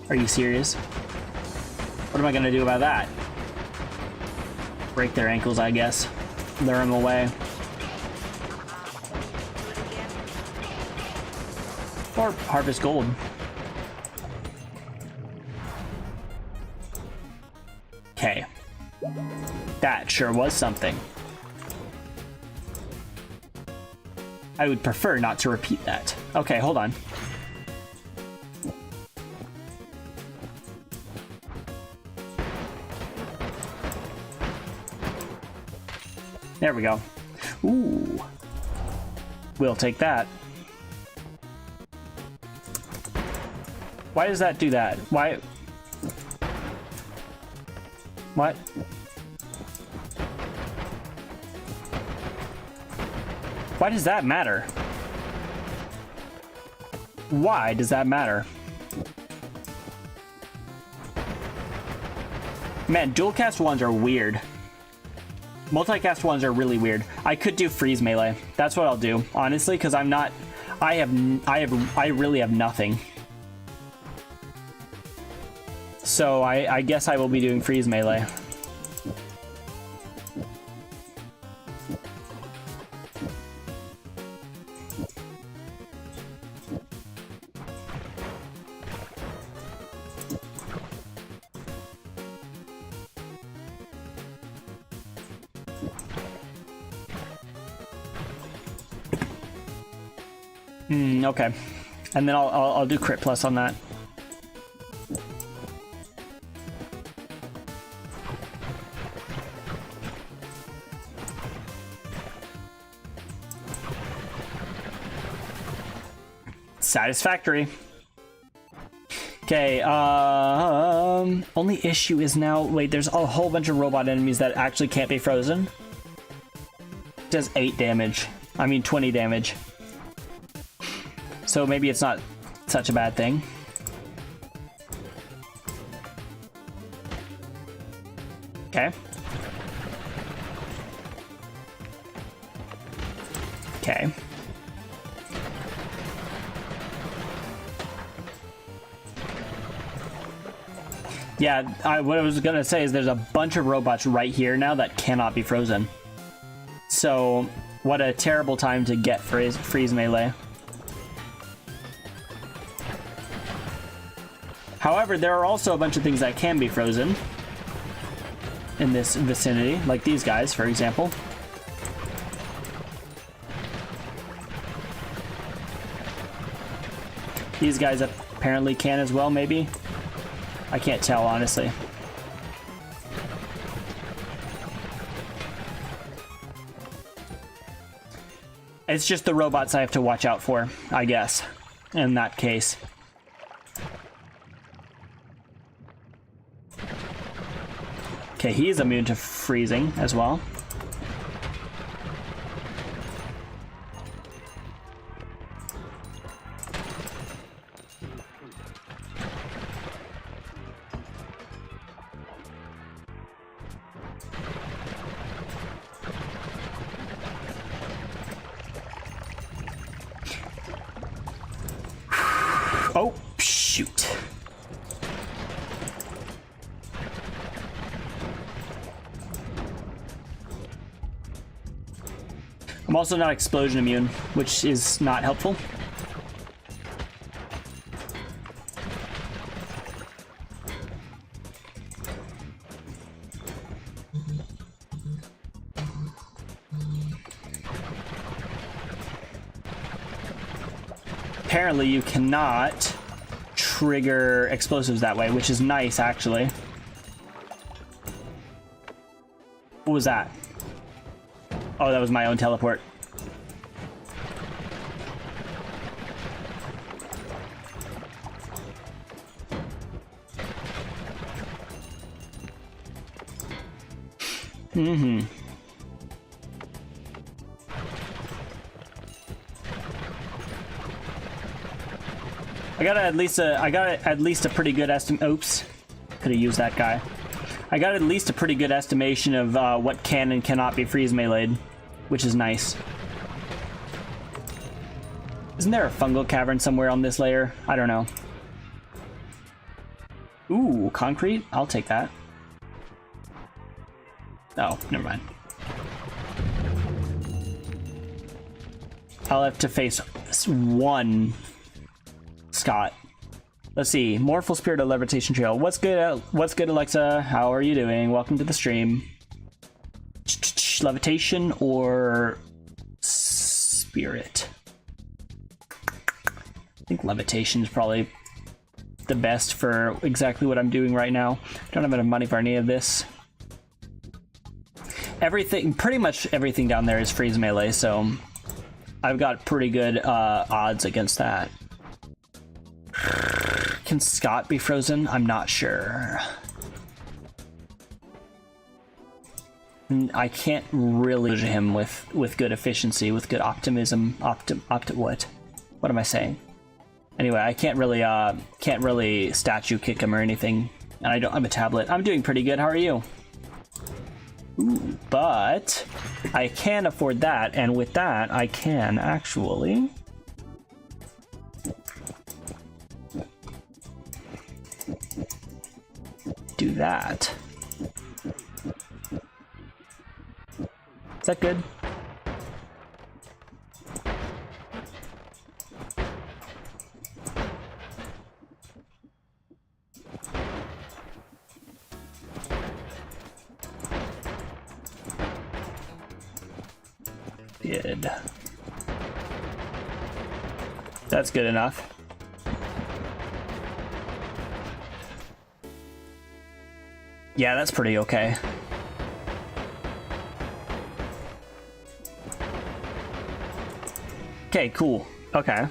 Are you serious? What am I gonna do about that? Break their ankles, I guess. Lure them away. Or harvest gold. Okay. That sure was something. I would prefer not to repeat that. Okay, hold on. There we go. Ooh. We'll take that. Why does that do that? Why? What? Why does that matter? Why does that matter? Man, dual cast ones are weird. Multicast ones are really weird. I could do freeze melee. That's what I'll do, honestly, because I'm not. I really have nothing. So I guess I will be doing freeze melee. Okay, and then I'll do crit plus on that. Satisfactory. Okay, only issue is now, wait, there's a whole bunch of robot enemies that actually can't be frozen. It does 8 damage. I mean 20 damage. So maybe it's not such a bad thing. Okay. Okay. Yeah, what I was gonna say is there's a bunch of robots right here now that cannot be frozen. So, what a terrible time to get freeze melee. However, there are also a bunch of things that can be frozen in this vicinity, like these guys, for example. These guys apparently can as well, maybe? I can't tell, honestly. It's just the robots I have to watch out for, I guess, in that case. Okay, he's immune to freezing as well. Oh, shoot. I'm also not explosion immune, which is not helpful. Apparently you cannot trigger explosives that way, which is nice, actually. What was that? Oh, that was my own teleport. I got at least a pretty good estimate. Oops, could have used that guy. I got at least a pretty good estimation of what can and cannot be freeze melee'd, which is nice. Isn't there a fungal cavern somewhere on this layer? I don't know. Ooh, concrete? I'll take that. Oh, never mind. I'll have to face one Scott. Let's see. Morphle Spirit of Levitation Trail. What's good, Alexa? How are you doing? Welcome to the stream. Levitation or Spirit? I think Levitation is probably the best for exactly what I'm doing right now. Don't have enough money for any of this. Everything, pretty much everything down there is freeze melee, so I've got pretty good odds against that. Can Scott be frozen? I'm not sure. I can't really him with good efficiency, with good optimism. What am I saying? Anyway, I can't really statue kick him or anything, and I don't have a tablet. I'm doing pretty good. How are you? Ooh, but I can afford that, and with that, I can actually do that. Is that good? Good. That's good enough. Yeah, that's pretty okay. Okay, cool. Okay.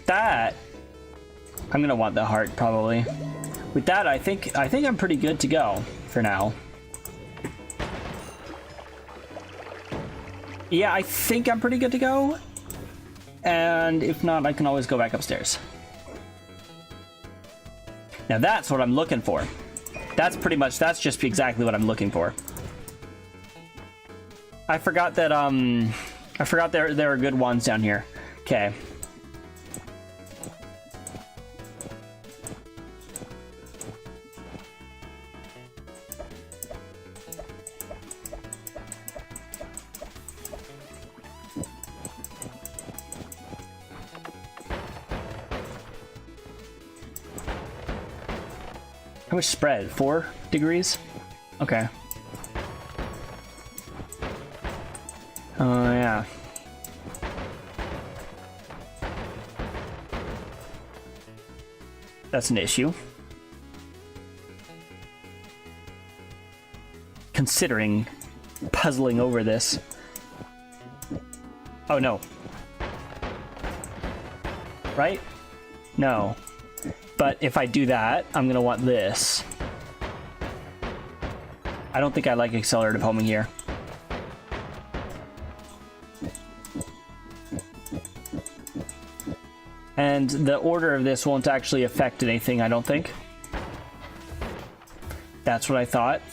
That I'm gonna want the heart probably. With that, I think I'm pretty good to go for now. Yeah, I think I'm pretty good to go. And if not, I can always go back upstairs. Now that's what I'm looking for. That's just exactly what I'm looking for. I forgot that there are good ones down here. Okay. How much spread? 4 degrees? Okay. Oh, yeah. That's an issue. Considering puzzling over this. Oh, no. Right? No. But if I do that, I'm gonna want this. I don't think I like accelerative homing here. And the order of this won't actually affect anything, I don't think. That's what I thought.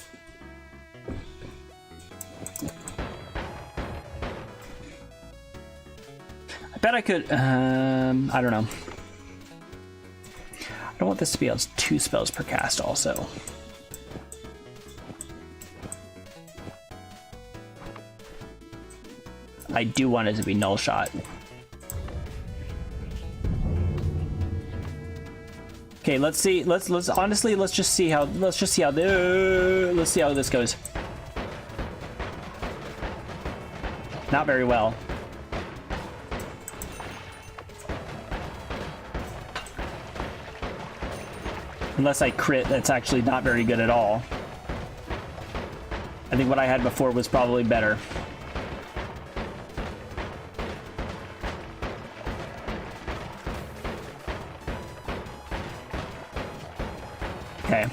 I bet I could, I don't know. I don't want this to be 2 spells per cast also. I do want it to be null shot. Okay, let's see. Let's honestly, let's just see how this goes. Not very well. Unless I crit, that's actually not very good at all. I think what I had before was probably better. Okay.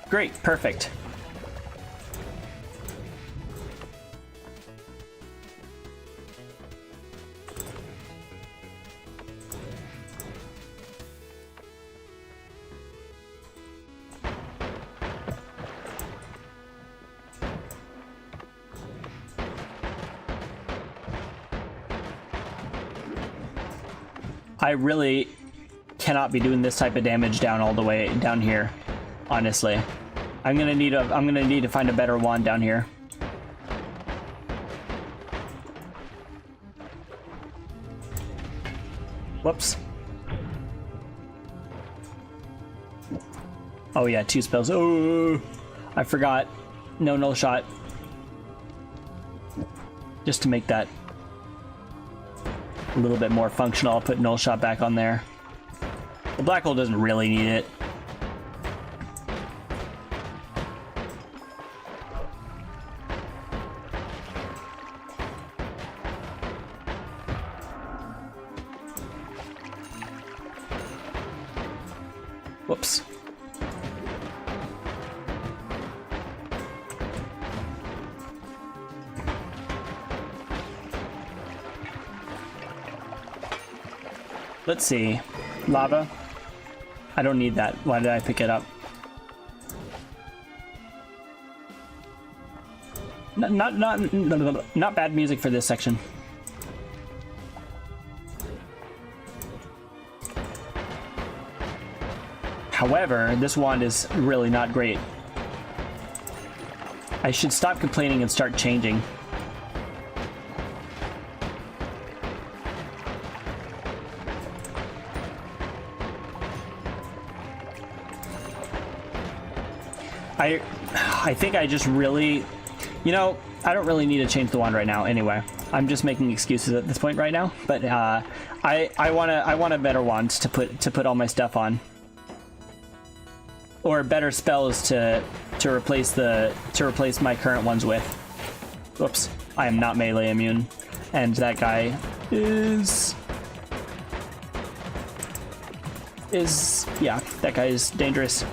Great, perfect. I really cannot be doing this type of damage down all the way down here, honestly. I'm gonna need to find a better wand down here. Whoops. Oh yeah, 2 spells. Oh, I forgot. No null shot. Just to make that a little bit more functional, I'll put null shot back on there. The black hole doesn't really need it. Whoops. Let's see. Lava. I don't need that. Why did I pick it up? Not bad music for this section. However, this wand is really not great. I should stop complaining and start changing. I think I just really, you know, I don't really need to change the wand right now anyway. I'm just making excuses at this point right now, but I want a better wand to put all my stuff on. Or better spells to replace my current ones with. Whoops, I am not melee immune. And that guy is yeah, that guy is dangerous.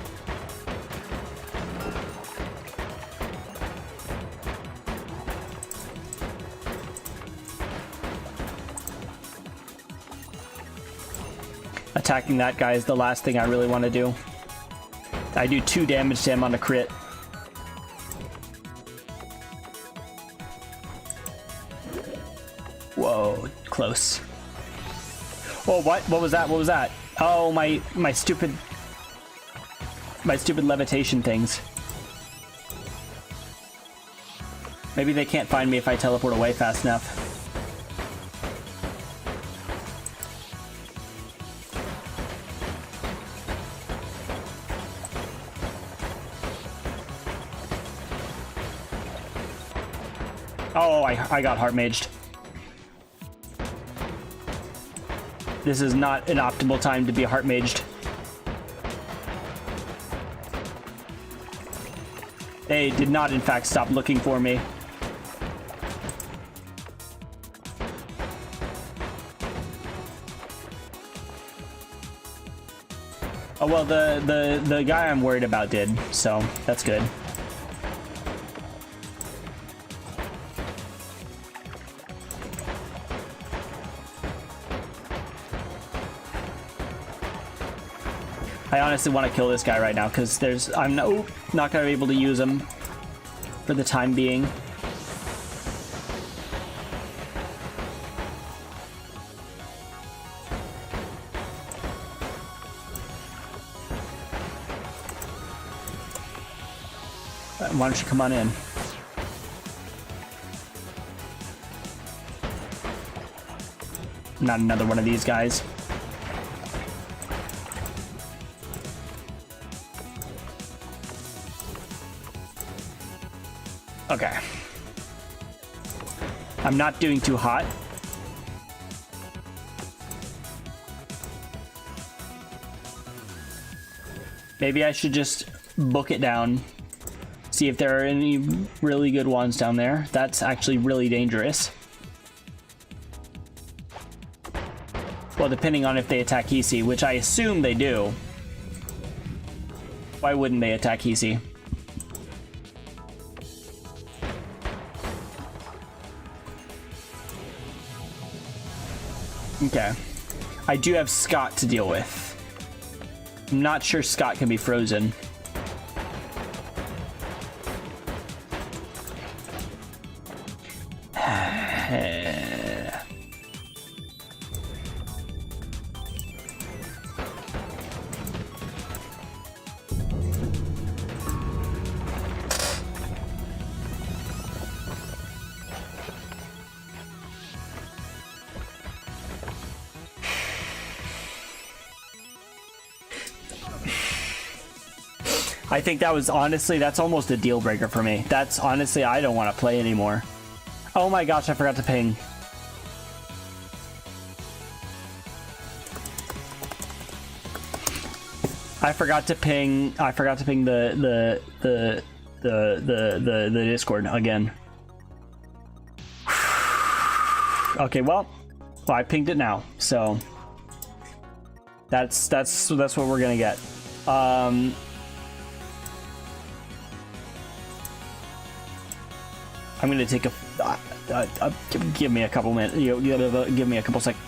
Attacking that guy is the last thing I really want to do. I do 2 damage to him on a crit. Whoa, close. Oh, what? What was that? What was that? Oh, my stupid levitation things. Maybe they can't find me if I teleport away fast enough. Oh, I got heart maged. This is not an optimal time to be heart maged. They did not, in fact, stop looking for me. Oh well, the guy I'm worried about did, so that's good. I honestly want to kill this guy right now because I'm not gonna be able to use him for the time being. Why don't you come on in? Not another one of these guys. Okay. I'm not doing too hot. Maybe I should just book it down. See if there are any really good ones down there. That's actually really dangerous. Well, depending on if they attack Hisi, which I assume they do. Why wouldn't they attack Hisi? Okay. I do have Scott to deal with. I'm not sure Scott can be frozen. I think that was honestly, that's almost a deal breaker for me. That's honestly, I don't want to play anymore. Oh my gosh, I forgot to ping. I forgot to ping the Discord again. Okay, well, I pinged it now, so that's what we're gonna get. I'm gonna take a give me a couple minutes. Give me a couple seconds.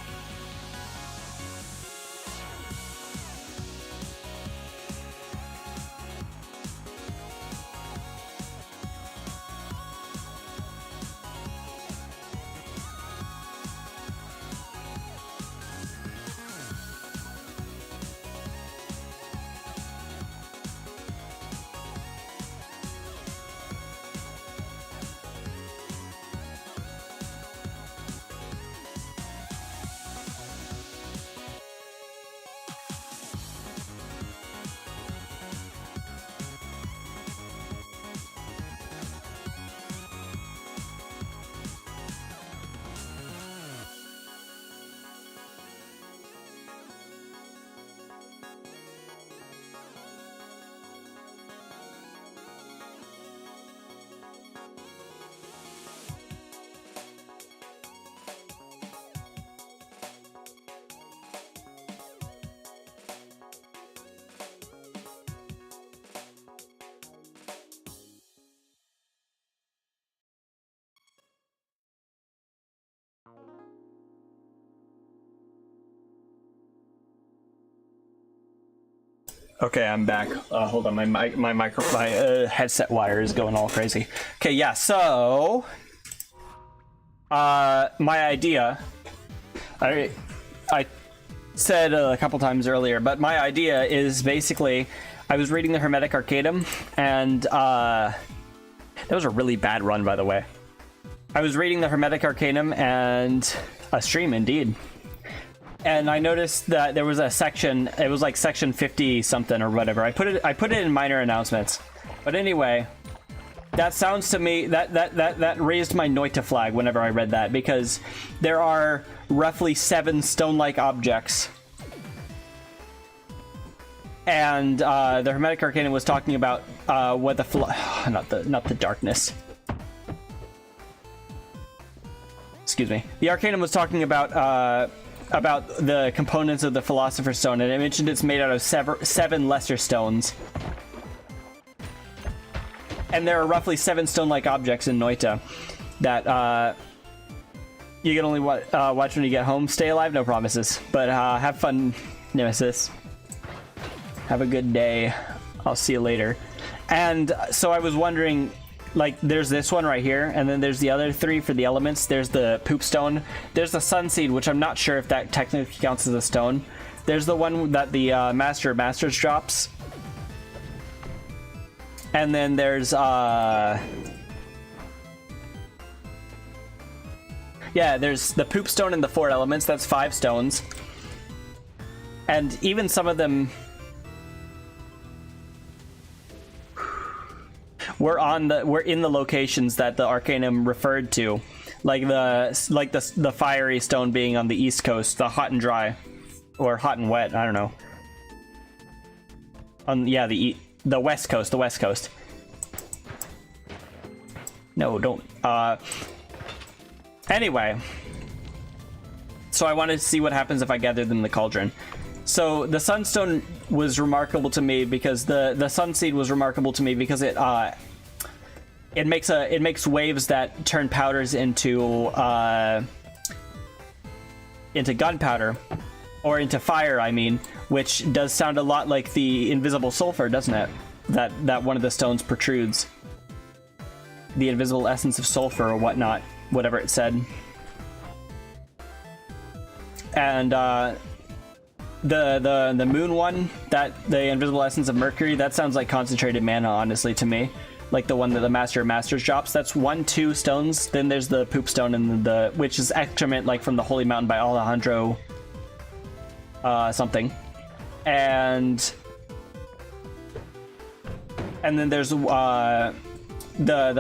Okay, I'm back. Hold on, my headset wire is going all crazy. Okay, yeah. So, my idea, I said a couple times earlier, but my idea is basically, I was reading the Hermetic Arcanum, and that was a really bad run, by the way. I was reading the Hermetic Arcanum and a stream, indeed. And I noticed that there was a section, it was like section 50 something or whatever. I put it in minor announcements. But anyway, that sounds to me, that raised my Noita flag whenever I read that, because there are roughly 7 stone-like objects. And the Hermetic Arcanum was talking about what not the darkness. Excuse me. The Arcanum was talking about the components of the Philosopher's Stone, and it mentioned it's made out of 7 lesser stones. And there are roughly 7 stone-like objects in Noita that you can only watch when you get home. Stay alive, no promises. But have fun, Nemesis. Have a good day. I'll see you later. And so I was wondering, like, there's this one right here, and then there's the other 3 for the elements. There's the poop stone. There's the sunseed, which I'm not sure if that technically counts as a stone. There's the one that the Master of Masters drops. And then there's yeah, there's the poop stone and the 4 elements. That's 5 stones. And even some of them we're in the locations that the Arcanum referred to, like the fiery stone being on the east coast, the hot and dry, or hot and wet, I don't know. Yeah, the west coast, No, don't. Anyway, so I wanted to see what happens if I gather them in the cauldron. So the sunstone was remarkable to me because the sunseed was remarkable to me because it makes waves that turn powders into gunpowder, or into fire, I mean, which does sound a lot like the invisible sulfur, doesn't it? That one of the stones protrudes. The invisible essence of sulfur or whatnot, whatever it said. And the moon one, that the invisible essence of mercury, that sounds like concentrated mana, honestly, to me. Like the one that the Master of Masters drops. That's 2 stones. Then there's the poop stone, and the which is excrement, like from the Holy Mountain by Alejandro something. And then there's the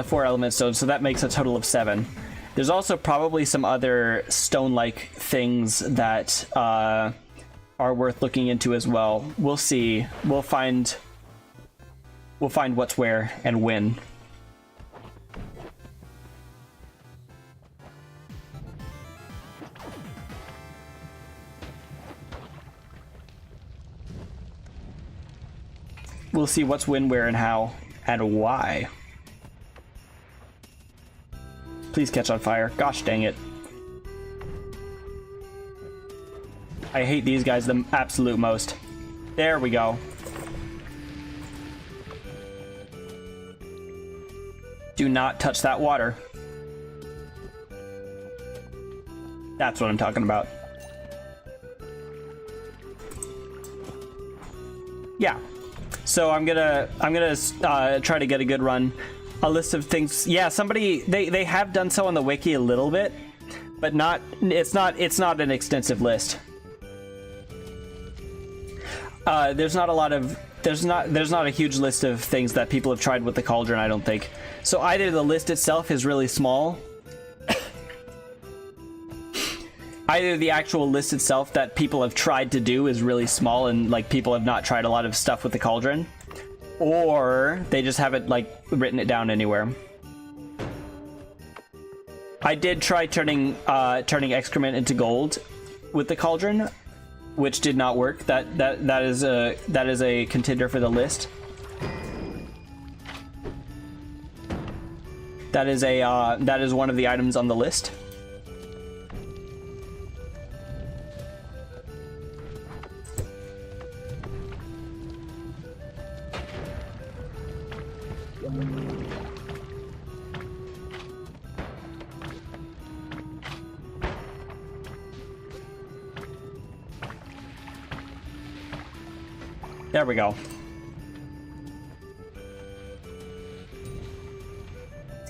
4 element stones, so that makes a total of 7. There's also probably some other stone-like things that are worth looking into as well. We'll see. We'll find what's where and when. We'll see what's when, where, and how, and why. Please catch on fire. Gosh dang it. I hate these guys the absolute most. There we go. Do not touch that water. That's what I'm talking about. Yeah. So I'm gonna try to get a good run. A list of things. Yeah, somebody they have done so on the wiki a little bit, but not. It's not an extensive list. There's not a lot of. There's not a huge list of things that people have tried with the cauldron, I don't think. So either the list itself is really small. Either the actual list itself that people have tried to do is really small and like people have not tried a lot of stuff with the cauldron, or they just haven't like written it down anywhere. I did try turning excrement into gold with the cauldron, which did not work. That is a contender for the list. That is one of the items on the list. There we go.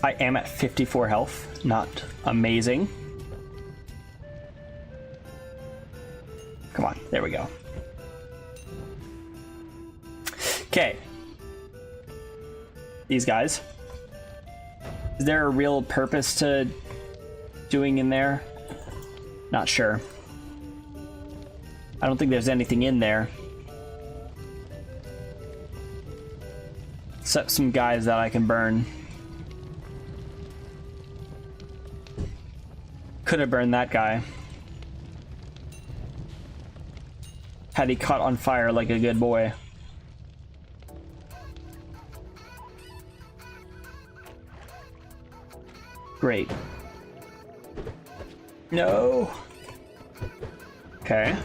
I am at 54 health. Not amazing. Come on, there we go. Okay. These guys. Is there a real purpose to doing in there? Not sure. I don't think there's anything in there. Except some guys that I can burn. Could have burned that guy. Had he caught on fire like a good boy. Great. No. Okay.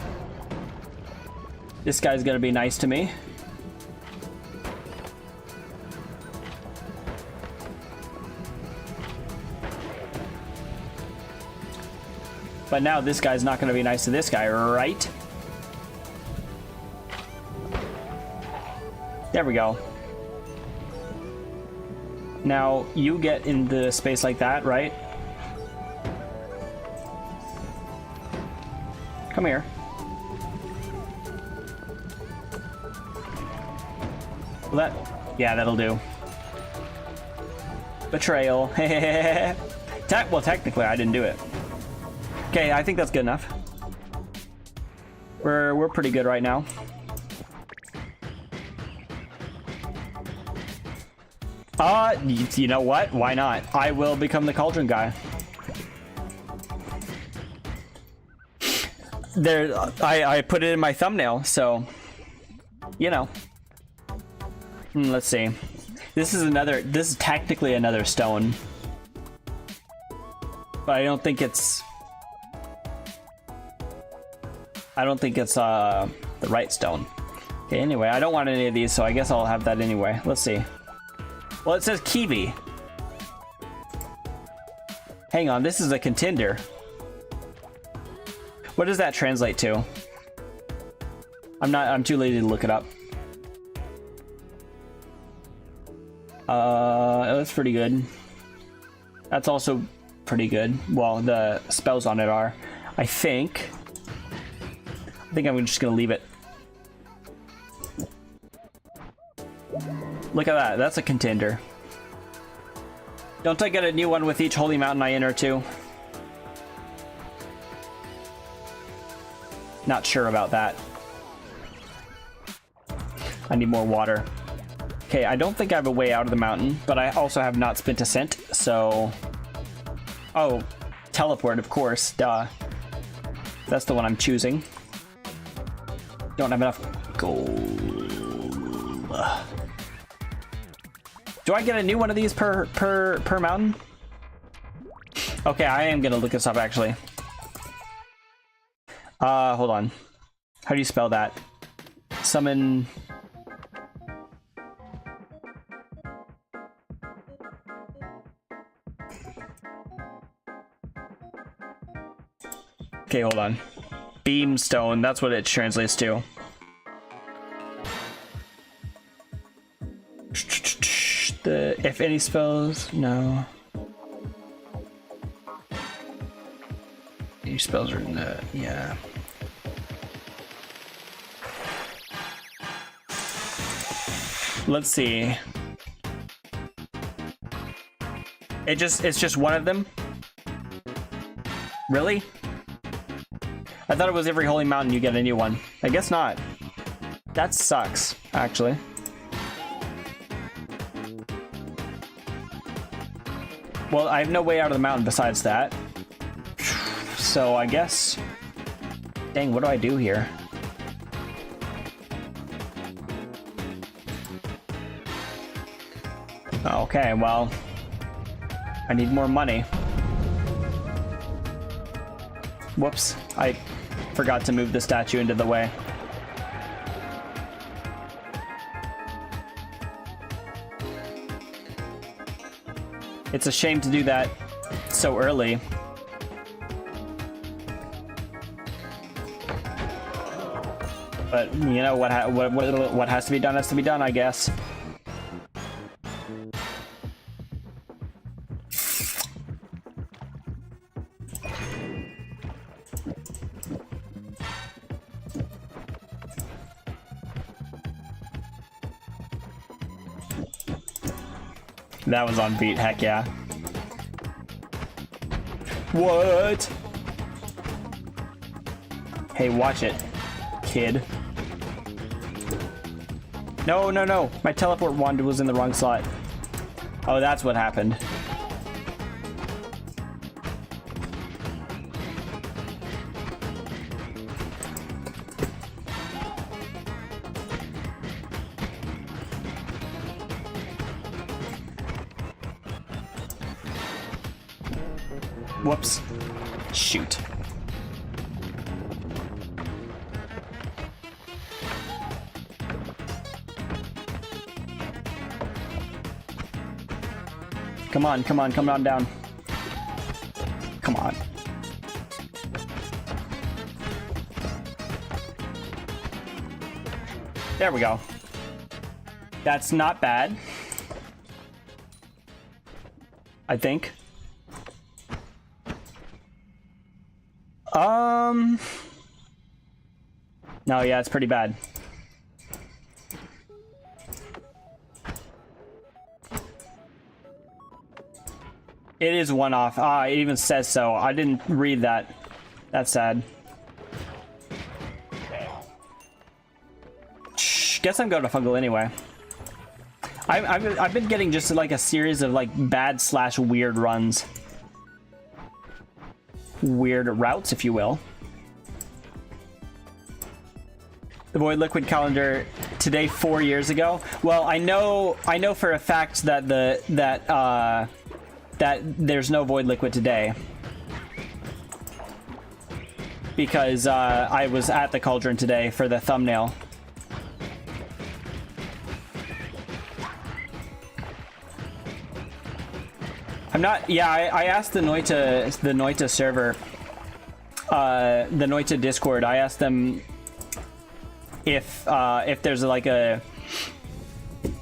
This guy's gonna be nice to me. But now this guy's not going to be nice to this guy, right? There we go. Now, you get into space like that, right? Come here. Well, that... Yeah, that'll do. Betrayal. Well, technically, I didn't do it. Okay, I think that's good enough. We're pretty good right now. You know what? Why not? I will become the cauldron guy. There, I put it in my thumbnail, so you know. Let's see. This is technically another stone, but I don't think it's the right stone. Okay, anyway, I don't want any of these, so I guess I'll have that anyway. Let's see. Well, it says kiwi. Hang on, this is a contender. What does that translate to? I'm too lazy to look it up. That's pretty good. That's also pretty good. Well, the spells on it are. I think I'm just gonna leave it. Look at that, that's a contender. Don't I get a new one with each holy mountain I enter too? Not sure about that. I need more water. Okay, I don't think I have a way out of the mountain, but I also have not spent a cent, so... Oh, teleport, of course, duh. That's the one I'm choosing. Don't have enough gold. Do I get a new one of these per mountain? Okay, I am gonna look this up, actually. Hold on. How do you spell that? Summon... Okay, hold on. Beamstone, that's what it translates to. If any spells, no. Any spells are in the, yeah. Let's see. It's just one of them? Really? I thought it was every holy mountain you get a new one. I guess not. That sucks, actually. Well, I have no way out of the mountain besides that. So I guess... Dang, what do I do here? Okay, well... I need more money. Whoops, I forgot to move the statue into the way. It's a shame to do that so early. But you know what has to be done has to be done, I guess. That was on beat, heck yeah. What? Hey, watch it, kid. No, no, no. My teleport wand was in the wrong slot. Oh, that's what happened. Whoops. Shoot. Come on, come on, come on down. Come on. There we go. That's not bad. I think. No, yeah, it's pretty bad. It is one off. Ah, it even says so. I didn't read that. That's sad. Shh, guess I'm going to Fungal anyway. I've been getting just like a series of like bad / weird runs. Weird routes, if you will. The Void Liquid calendar today 4 years ago. Well, I know for a fact that that there's no Void Liquid today because I was at the Cauldron today for the thumbnail. I'm not. Yeah, I asked the Noita server, the Noita Discord. I asked them if there's like a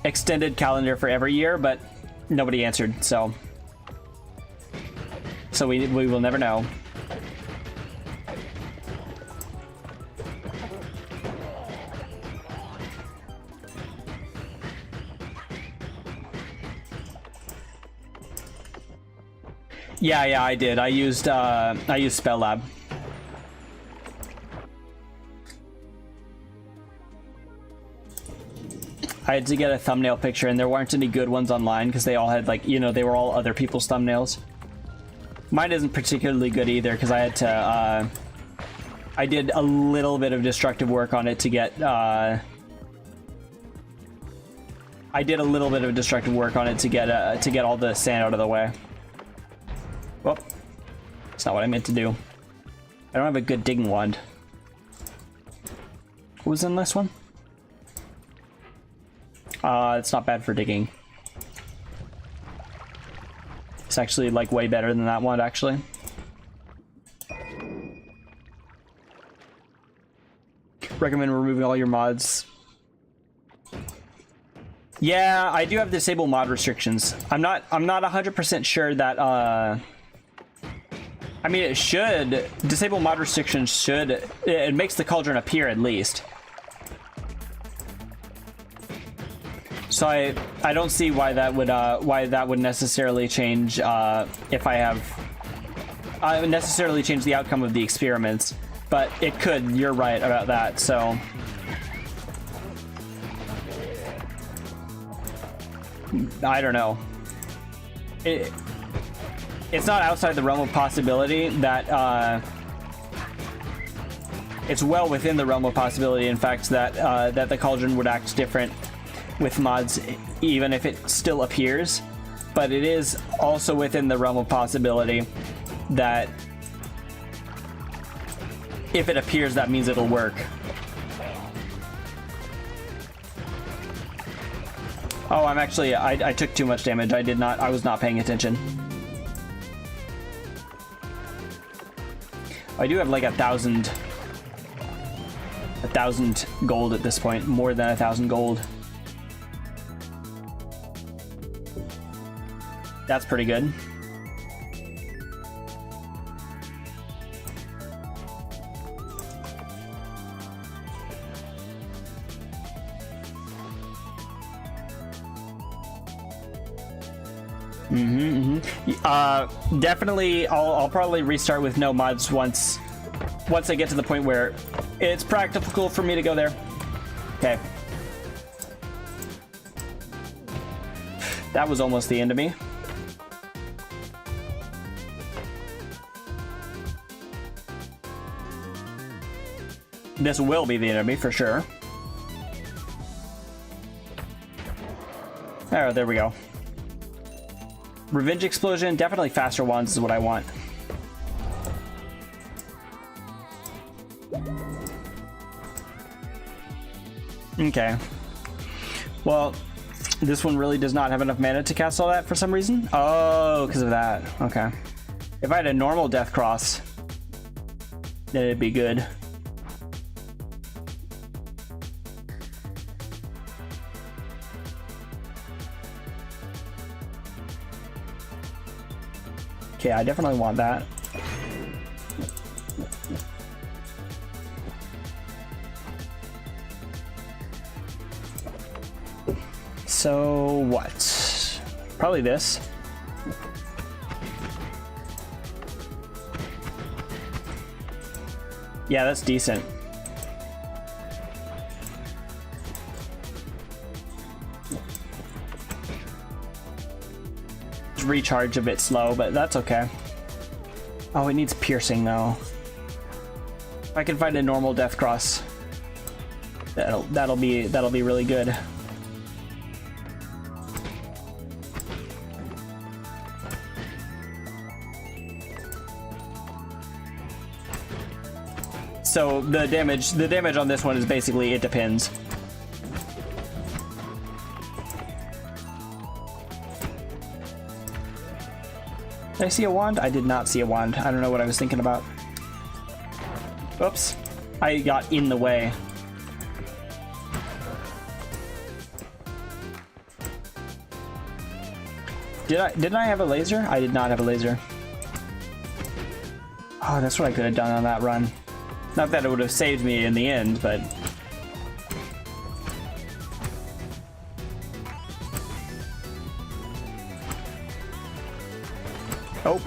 extended calendar for every year, but nobody answered. So we will never know. Yeah, I did. I used Spell Lab. I had to get a thumbnail picture, and there weren't any good ones online because they all had, like, you know, they were all other people's thumbnails. Mine isn't particularly good either because I had to, I did a little bit of destructive work on it to get, I did a little bit of destructive work on it to get all the sand out of the way. Well, that's not what I meant to do. I don't have a good digging wand. What was in this one? It's not bad for digging. It's actually, like, way better than that one, actually. Recommend removing all your mods. Yeah, I do have disable mod restrictions. I'm not 100% sure that, I mean, it should. Disable mod restrictions should. It makes the cauldron appear at least. So I don't see why that would necessarily change if I have necessarily change the outcome of the experiments, but it could. You're right about that. So I don't know. It's not outside the realm of possibility that it's well within the realm of possibility, in fact, that that the cauldron would act different with mods, even if it still appears. But it is also within the realm of possibility that if it appears, that means it'll work. Oh, I'm actually, I took too much damage. I was not paying attention. I do have like 1,000 gold at this point, more than 1,000 gold. That's pretty good. Definitely, I'll probably restart with no mods once I get to the point where it's practical for me to go there. Okay. That was almost the end of me. This will be the end of me for sure. Oh, there we go. Revenge explosion, definitely faster ones is what I want. Okay. Well, this one really does not have enough mana to cast all that for some reason. Oh, because of that. Okay. If I had a normal death cross, then it'd be good. Okay, I definitely want that. So what? Probably this. Yeah, that's decent. Recharge a bit slow, but that's okay. Oh, it needs piercing though. If I can find a normal death cross, that'll be really good. So the damage on this one is basically, it depends. Did I see a wand? I did not see a wand. I don't know what I was thinking about. Oops. I got in the way. Didn't I have a laser? I did not have a laser. Oh, that's what I could have done on that run. Not that it would have saved me in the end, but... Oh.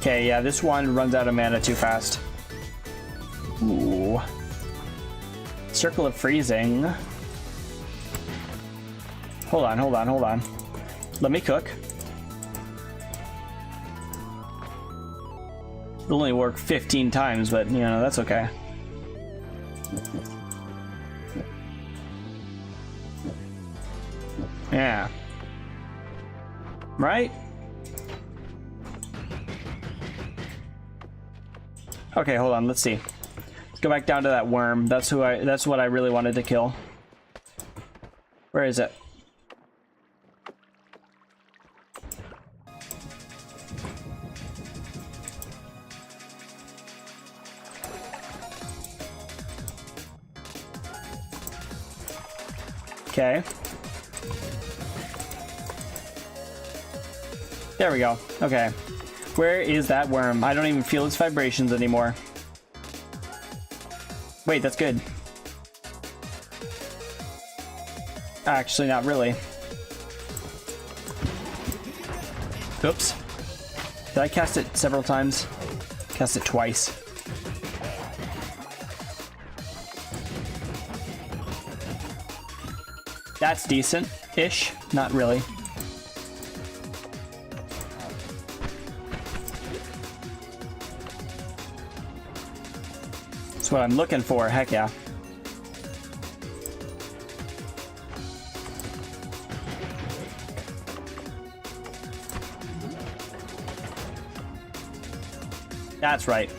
Okay, yeah, this one runs out of mana too fast. Ooh. Circle of Freezing. Hold on, hold on, hold on. Let me cook. It'll only work 15 times, but, you know, that's okay. Yeah. Right? Okay, hold on, let's see. Let's go back down to that worm. That's what I really wanted to kill. Where is it? Okay. There we go. Okay. Where is that worm? I don't even feel its vibrations anymore. Wait, that's good. Actually, not really. Oops. Did I cast it several times? Cast it twice. That's decent-ish. Not really. That's what I'm looking for. Heck yeah. That's right.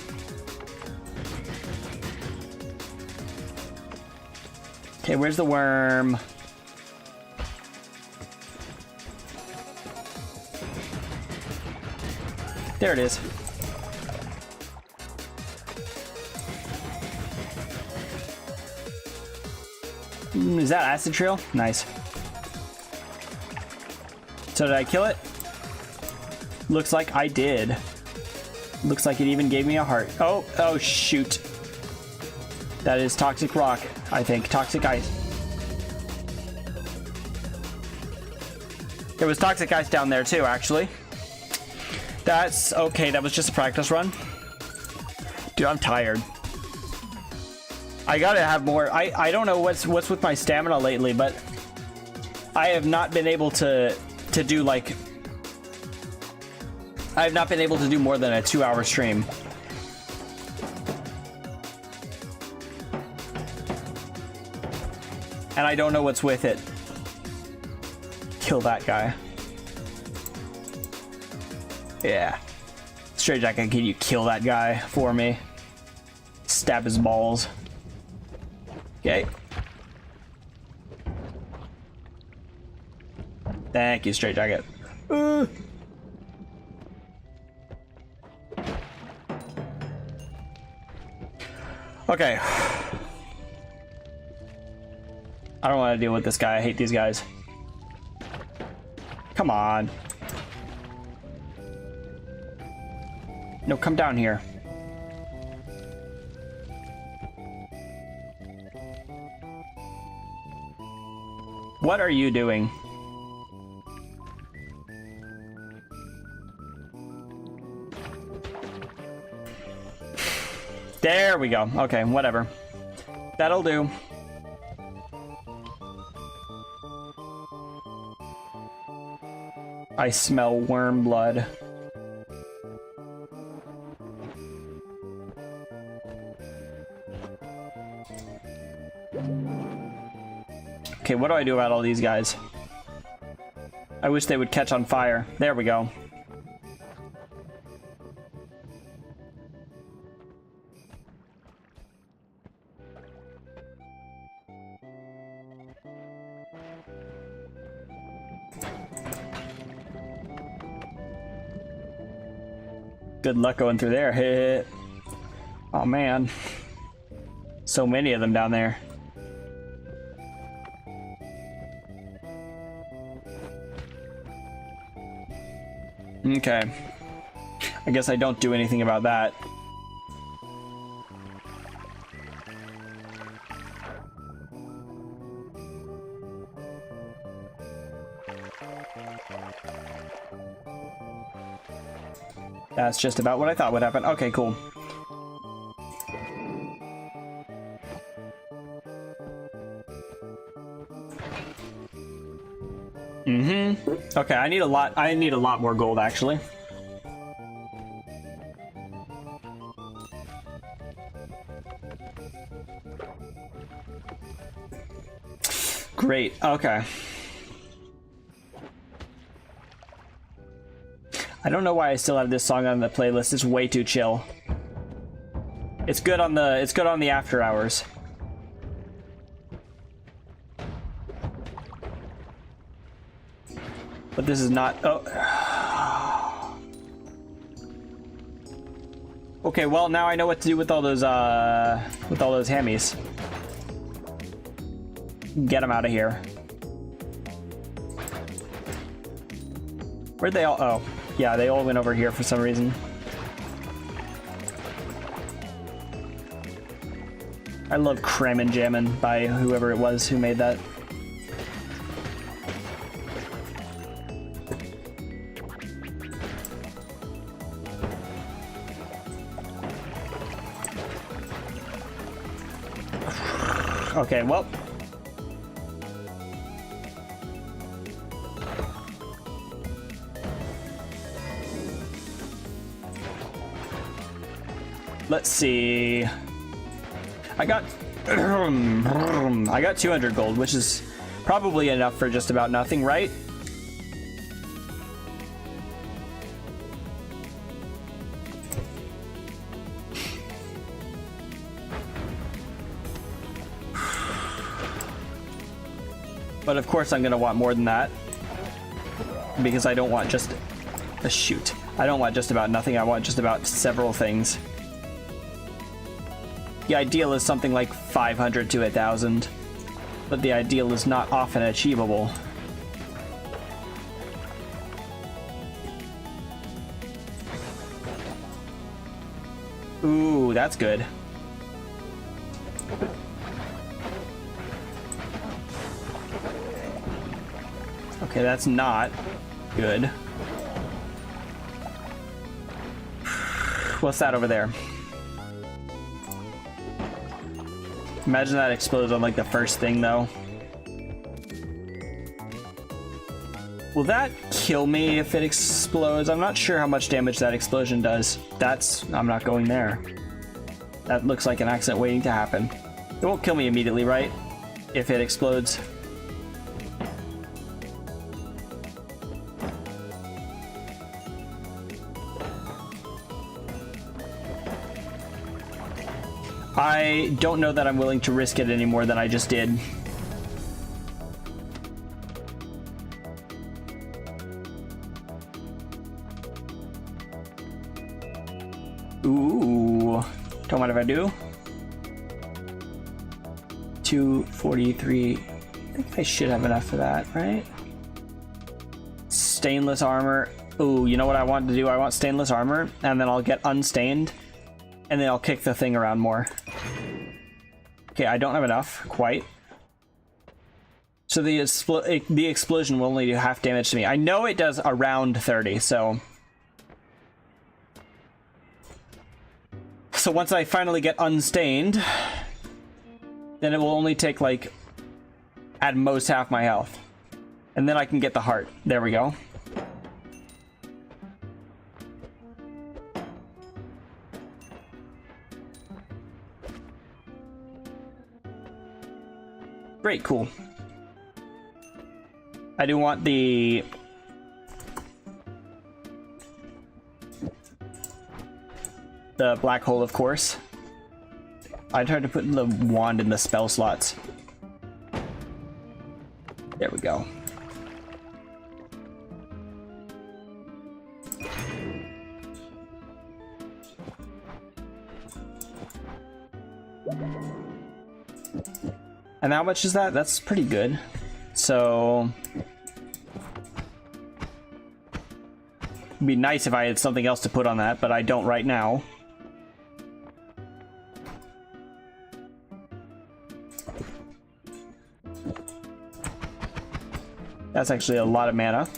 Okay, where's the worm? There it is. Is that acid trail? Nice. So did I kill it? Looks like I did. Looks like it even gave me a heart. Oh shoot. That is toxic rock, I think. Toxic ice. There was toxic ice down there too, actually. That's okay. That was just a practice run. Dude, I'm tired. I gotta have more. I don't know what's with my stamina lately, but I have not been able to do like. I have not been able to do more than a 2-hour stream. And I don't know what's with it. Kill that guy. Yeah. Straight Jacket, can you kill that guy for me? Stab his balls. Okay. Thank you, Straight Jacket. Okay. I don't want to deal with this guy. I hate these guys. Come on. No, come down here. What are you doing? There we go. Okay, whatever. That'll do. I smell worm blood. Okay, what do I do about all these guys? I wish they would catch on fire. There we go. Good luck going through there. Hit. Oh man. So many of them down there. Okay. I guess I don't do anything about that. That's just about what I thought would happen. Okay, cool. Okay, I need a lot more gold, actually. Great, okay. I don't know why I still have this song on the playlist. It's way too chill. It's good on the after hours. But this is not. Oh. Okay, well now I know what to do with all those hammies. Get them out of here. Where'd they all? Oh, yeah, they all went over here for some reason. I love Crammin' Jammin' by whoever it was who made that. Okay, well. Let's see. I got 200 gold, which is probably enough for just about nothing, right? But of course I'm gonna want more than that, because I don't want just a shoot. I don't want just about nothing, I want just about several things. The ideal is something like 500 to 1,000, but the ideal is not often achievable. Ooh, that's good. Okay, that's not good. What's that over there? Imagine that explodes on like the first thing though. Will that kill me if it explodes? I'm not sure how much damage that explosion does. I'm not going there. That looks like an accident waiting to happen. It won't kill me immediately, right? If it explodes. I don't know that I'm willing to risk it any more than I just did. Ooh, don't mind if I do. 243. I think I should have enough for that, right? Stainless armor. Ooh, you know what I want to do? I want stainless armor, and then I'll get unstained, and then I'll kick the thing around more. Okay, I don't have enough, quite. So the explosion will only do half damage to me. I know it does around 30, so... So once I finally get unstained, then it will only take, like, at most half my health. And then I can get the heart. There we go. Great, cool. I do want the black hole, of course. I tried to put the wand in the spell slots. There we go. And how much is that? That's pretty good. So... it'd be nice if I had something else to put on that, but I don't right now. That's actually a lot of mana.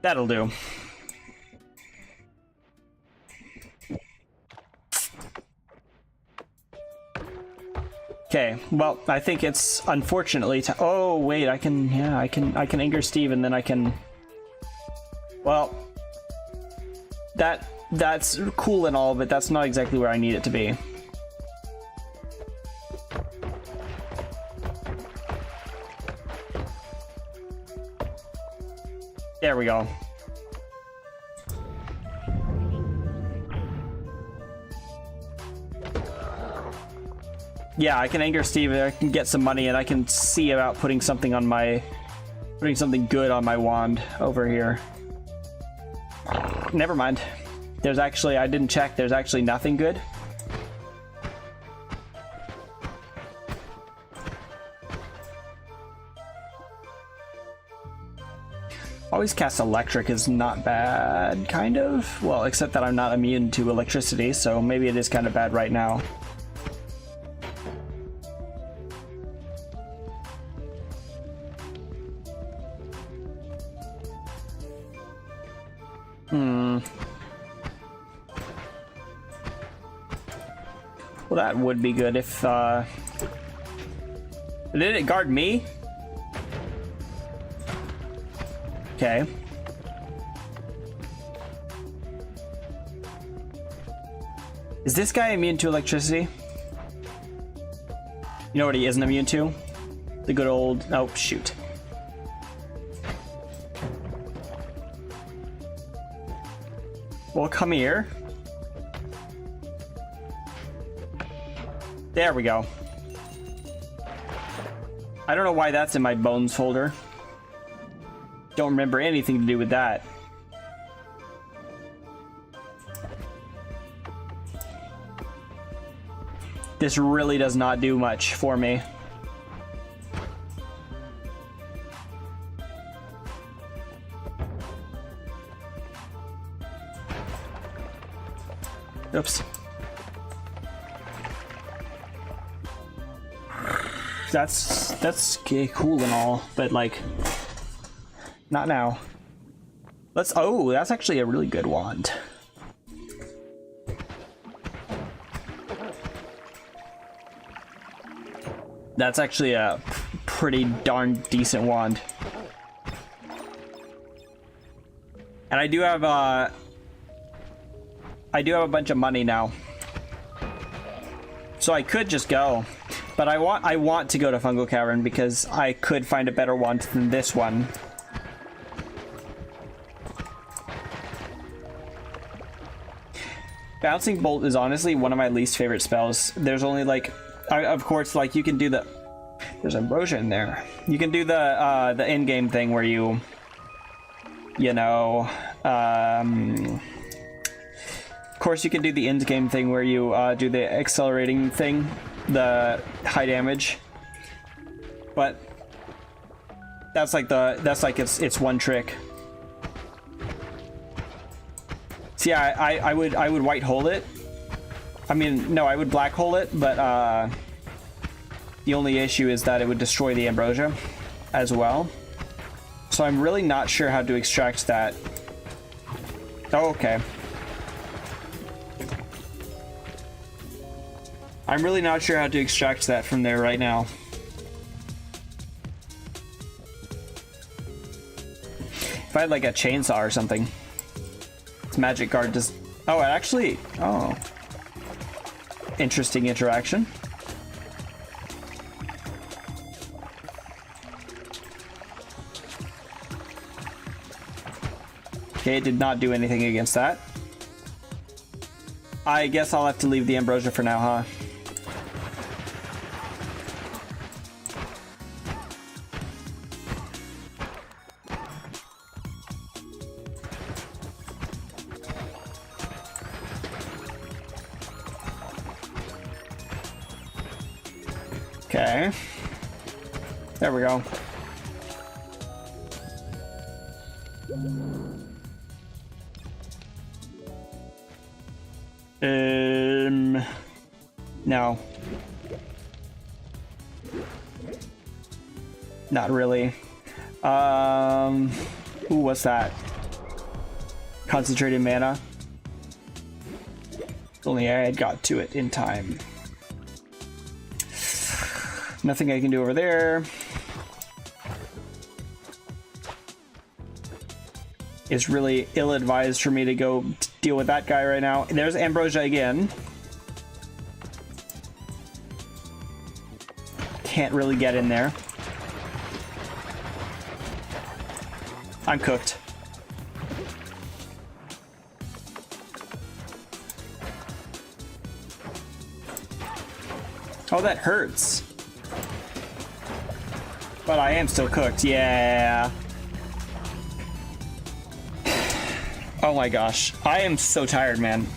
That'll do. Okay, well, I think it's unfortunately oh wait, I can anger Steve and then I can, well, that's cool and all, but that's not exactly where I need it to be. There we go. Yeah, I can anger Steve, I can get some money, and I can see about putting something on my... putting something good on my wand over here. Never mind. There's actually... I didn't check. There's actually nothing good. Always cast electric is not bad, kind of. Well, except that I'm not immune to electricity, so maybe it is kind of bad right now. Well, that would be good if, Did it guard me? Okay. Is this guy immune to electricity? You know what he isn't immune to? The good old... oh, shoot. Well, come here. There we go. I don't know why that's in my bones folder. Don't remember anything to do with that. This really does not do much for me. Oops. That's cool and all, but like, not now. Let's. Oh, that's actually a really good wand. That's actually a pretty darn decent wand. And I do have a bunch of money now, so I could just go. But I want to go to Fungal Cavern because I could find a better wand than this one. Bouncing Bolt is honestly one of my least favorite spells. There's only like, of course, like you can do the, there's ambrosia in there. You can do the in-game thing where you know, of course you can do the end-game thing where you do the accelerating thing, the high damage, but that's like it's one trick. See, I would white hole it. I mean, no, I would black hole it, but the only issue is that it would destroy the ambrosia as well. So I'm really not sure how to extract that. Oh, okay. I'm really not sure how to extract that from there right now. If I had like a chainsaw or something. This magic guard just... oh, actually... oh. Interesting interaction. Okay, it did not do anything against that. I guess I'll have to leave the ambrosia for now, huh? Okay. There we go. No. Not really. Ooh, what's that? concentrated mana. If only I had got to it in time. Nothing I can do over there. It's really ill-advised for me to go deal with that guy right now. There's Ambrosia again. Can't really get in there. I'm cooked. Oh, that hurts. But I am still cooked, yeah. Oh my gosh, I am so tired, man.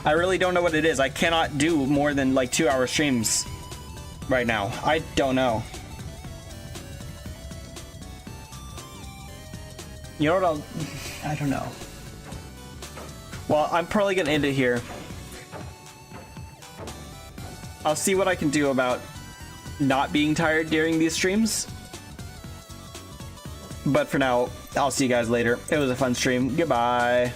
I really don't know what it is. I cannot do more than like 2-hour streams right now. I don't know. You know what I don't know. Well, I'm probably gonna end it here. I'll see what I can do about not being tired during these streams. But for now, I'll see you guys later. It was a fun stream. Goodbye.